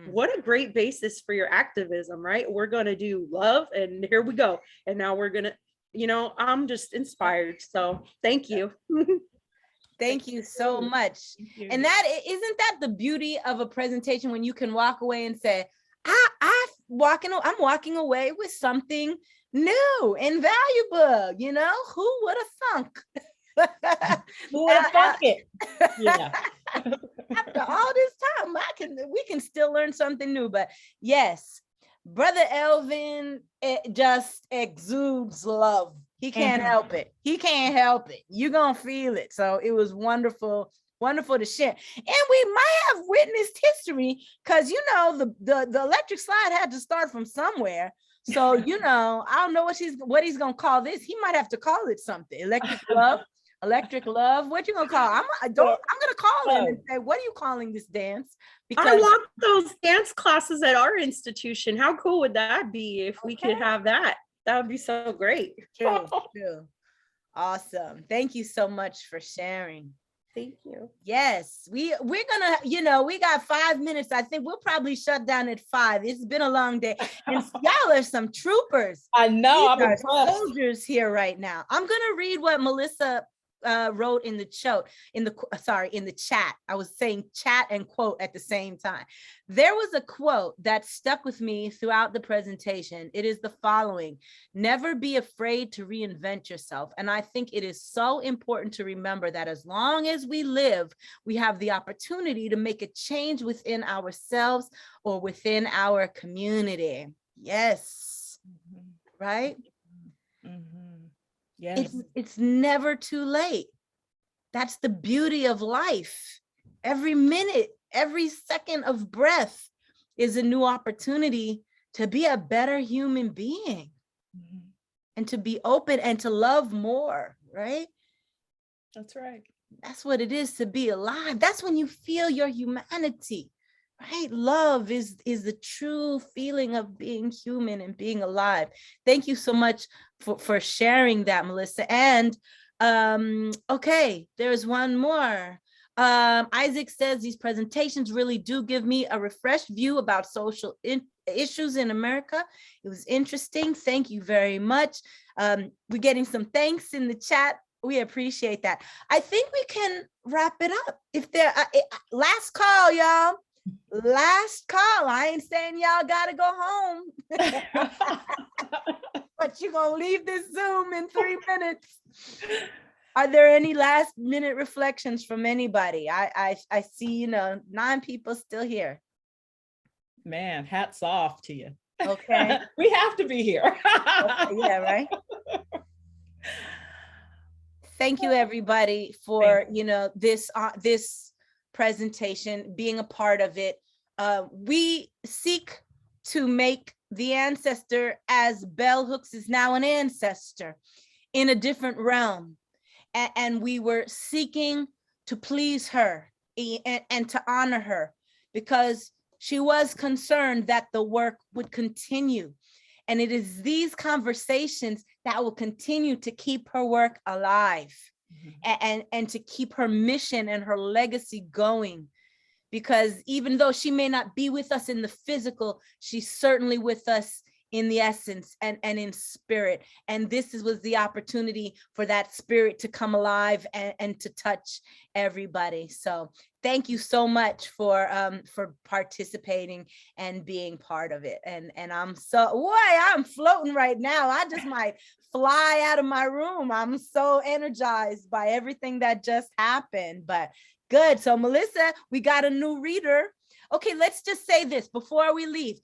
What a great basis for your activism, right? We're going to do love and here we go. And now we're going to, I'm just inspired. So thank you. Thank you so much. And that isn't that the beauty of a presentation when you can walk away and say, I'm walking away with something new and valuable. You know, who would have thunk? Who would have thunk it? Yeah. After all this time, we can still learn something new. But yes, Brother Elvin, it just exudes love. He can't help it. He can't help it. You're gonna feel it. So it was wonderful, wonderful to share. And we might have witnessed history, because the electric slide had to start from somewhere. So I don't know what he's gonna call this. He might have to call it something. Electric love. What you gonna call? I'm gonna call him and say, what are you calling this dance? I want those dance classes at our institution. How cool would that be if we could have that? That would be so great. True. Awesome. Thank you so much for sharing. Thank you. Yes, we're gonna, we got 5 minutes. I think we'll probably shut down at 5. It's been a long day. And y'all are some troopers. I know. I'm These are impressed. soldiers here right now. I'm gonna read what Melissa wrote in the chat. I was saying chat and quote at the same time. There was a quote that stuck with me throughout the presentation. It is the following: never be afraid to reinvent yourself. And I think it is so important to remember that as long as we live, we have the opportunity to make a change within ourselves or within our community. Yes. Right? Yes. It's never too late. That's the beauty of life. Every minute, every second of breath is a new opportunity to be a better human being and to be open and to love more, right? That's right. That's what it is to be alive. That's when you feel your humanity, right? Love is the true feeling of being human and being alive. Thank you so much for sharing that, Melissa. And okay, there's one more. Isaac says these presentations really do give me a refreshed view about social issues in America. It was interesting. Thank you very much. We're getting some thanks in the chat. We appreciate that. I think we can wrap it up. If there, last call, y'all. Last call. I ain't saying y'all gotta go home, but you're gonna leave this Zoom in 3 minutes. Are there any last minute reflections from anybody? I see, 9 people still here. Man, hats off to you. Okay. We have to be here. Okay, yeah, right. Thank you, everybody, for this presentation, being a part of it. We seek to make the ancestor, as Bell Hooks is now an ancestor, in a different realm. And we were seeking to please her and to honor her, because she was concerned that the work would continue. And it is these conversations that will continue to keep her work alive, and to keep her mission and her legacy going. Because even though she may not be with us in the physical, she's certainly with us in the essence and in spirit. And this was the opportunity for that spirit to come alive and to touch everybody. So thank you so much for participating and being part of it. And I'm floating right now. I just might fly out of my room. I'm so energized by everything that just happened. But good. So Melissa, we got a new reader. Okay, let's just say this before we leave.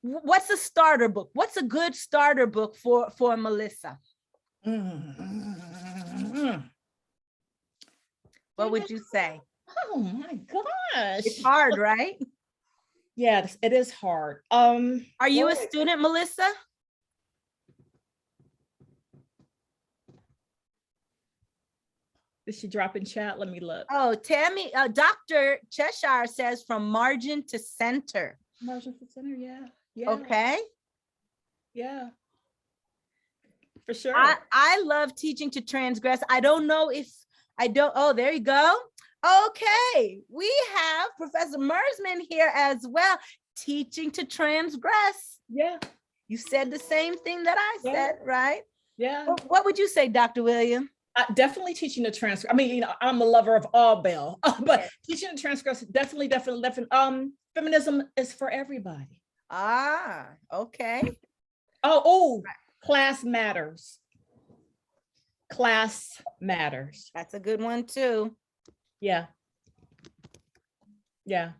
What's a starter book? What's a good starter book for Melissa? What would you say? Oh my gosh. It's hard, right? Yes, it is hard. Are you a student, Melissa? Did she drop in chat? Let me look. Oh, Tammy, Dr. Cheshire says from margin to center. Margin to center, yeah. Yeah. Okay. Yeah. For sure. I love teaching to transgress. I don't know if oh, there you go. Okay. We have Professor Mersman here as well. Teaching to transgress. Yeah. You said the same thing that I said, right? Yeah. What would you say, Dr. William? Definitely teaching to transgress. I mean, I'm a lover of all Bell, but teaching to transgress, definitely. Feminism is for everybody. Ah, okay. Oh, class matters. Class matters. That's a good one too. Yeah. Yeah.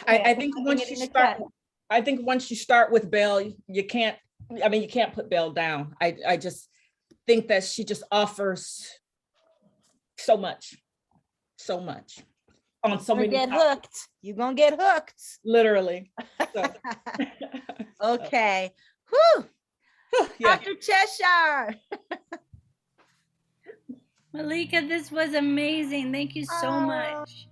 I think Putting once it you in the start, chat. I think once you start with Belle, you can't, I mean, you can't put Belle down. I just think that she just offers so much on so You're many gonna get topics, hooked. You're gonna get hooked. literally. So, Okay. Whew. yeah. Dr. Cheshire. Malika, this was amazing. Thank you so much.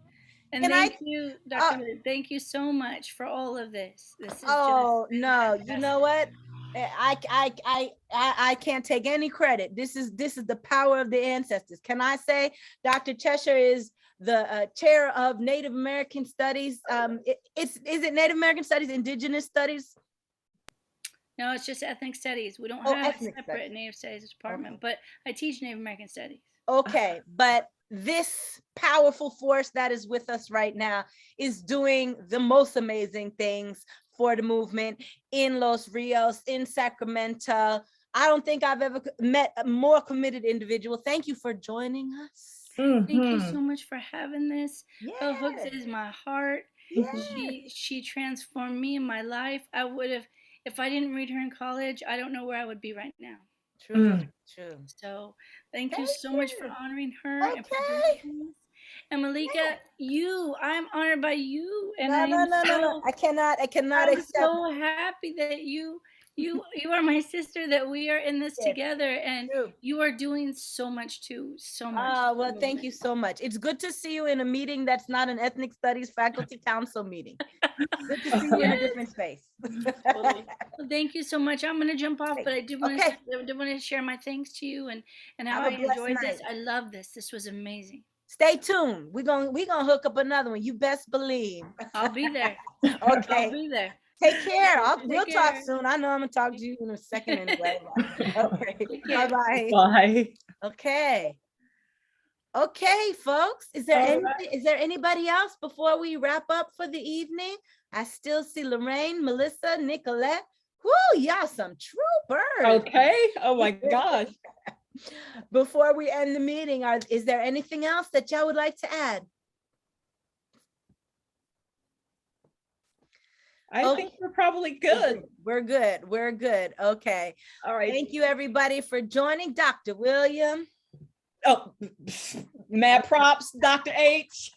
And Can thank you, Dr. Hood. Thank you so much for all of this. This is Oh just no, you know what? I can't take any credit. This is the power of the ancestors. Can I say Dr. Cheshire is the chair of Native American Studies? Is it Native American Studies, Indigenous Studies? No, it's just ethnic studies. We don't Oh, have a ethnic separate studies. Native Studies department, but I teach Native American Studies. Okay, but this powerful force that is with us right now is doing the most amazing things for the movement in Los Rios, in Sacramento. I don't think I've ever met a more committed individual. Thank you for joining us. Thank you Mm-hmm. so much for having this. Belle Hooks is my heart. Yes. She transformed me in my life. I would have, if I didn't read her in college, I don't know where I would be right now. True, true. So thank you so much for honoring her and for Okay. doing this. And Malika, I'm honored by you. And No. I cannot I'm accept. so happy that you are my sister, that we are in this Yes, together, and true. you are doing so much too, so much. Well, thank you so much. It's good to see you in a meeting that's not an ethnic studies faculty council meeting. Good to see you in a different space. Well, thank you so much. I'm gonna jump off, but I do want to share my thanks to you and how I Have a blessed enjoyed this. night. I love this. This was amazing. Stay tuned. We're gonna hook up another one. You best believe. I'll be there. Okay. I'll be there. Take care. We'll Take talk care. soon. I know I'm gonna talk to you in a second anyway. Okay. care. Bye-bye. Bye. Okay. Okay, folks. Is there anybody else before we wrap up for the evening? I still see Lorraine, Melissa, Nicolette. Whoo, y'all some troopers. Okay. Oh my gosh. Before we end the meeting, is there anything else that y'all would like to add? I think we're probably good. We're good. We're good. Okay. All right. Thank you, everybody, for joining. Dr. William. Oh, mad props, Dr. H.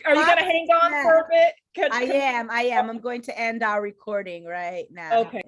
Are you gonna hang on for a bit? I am. I'm going to end our recording right now. Okay.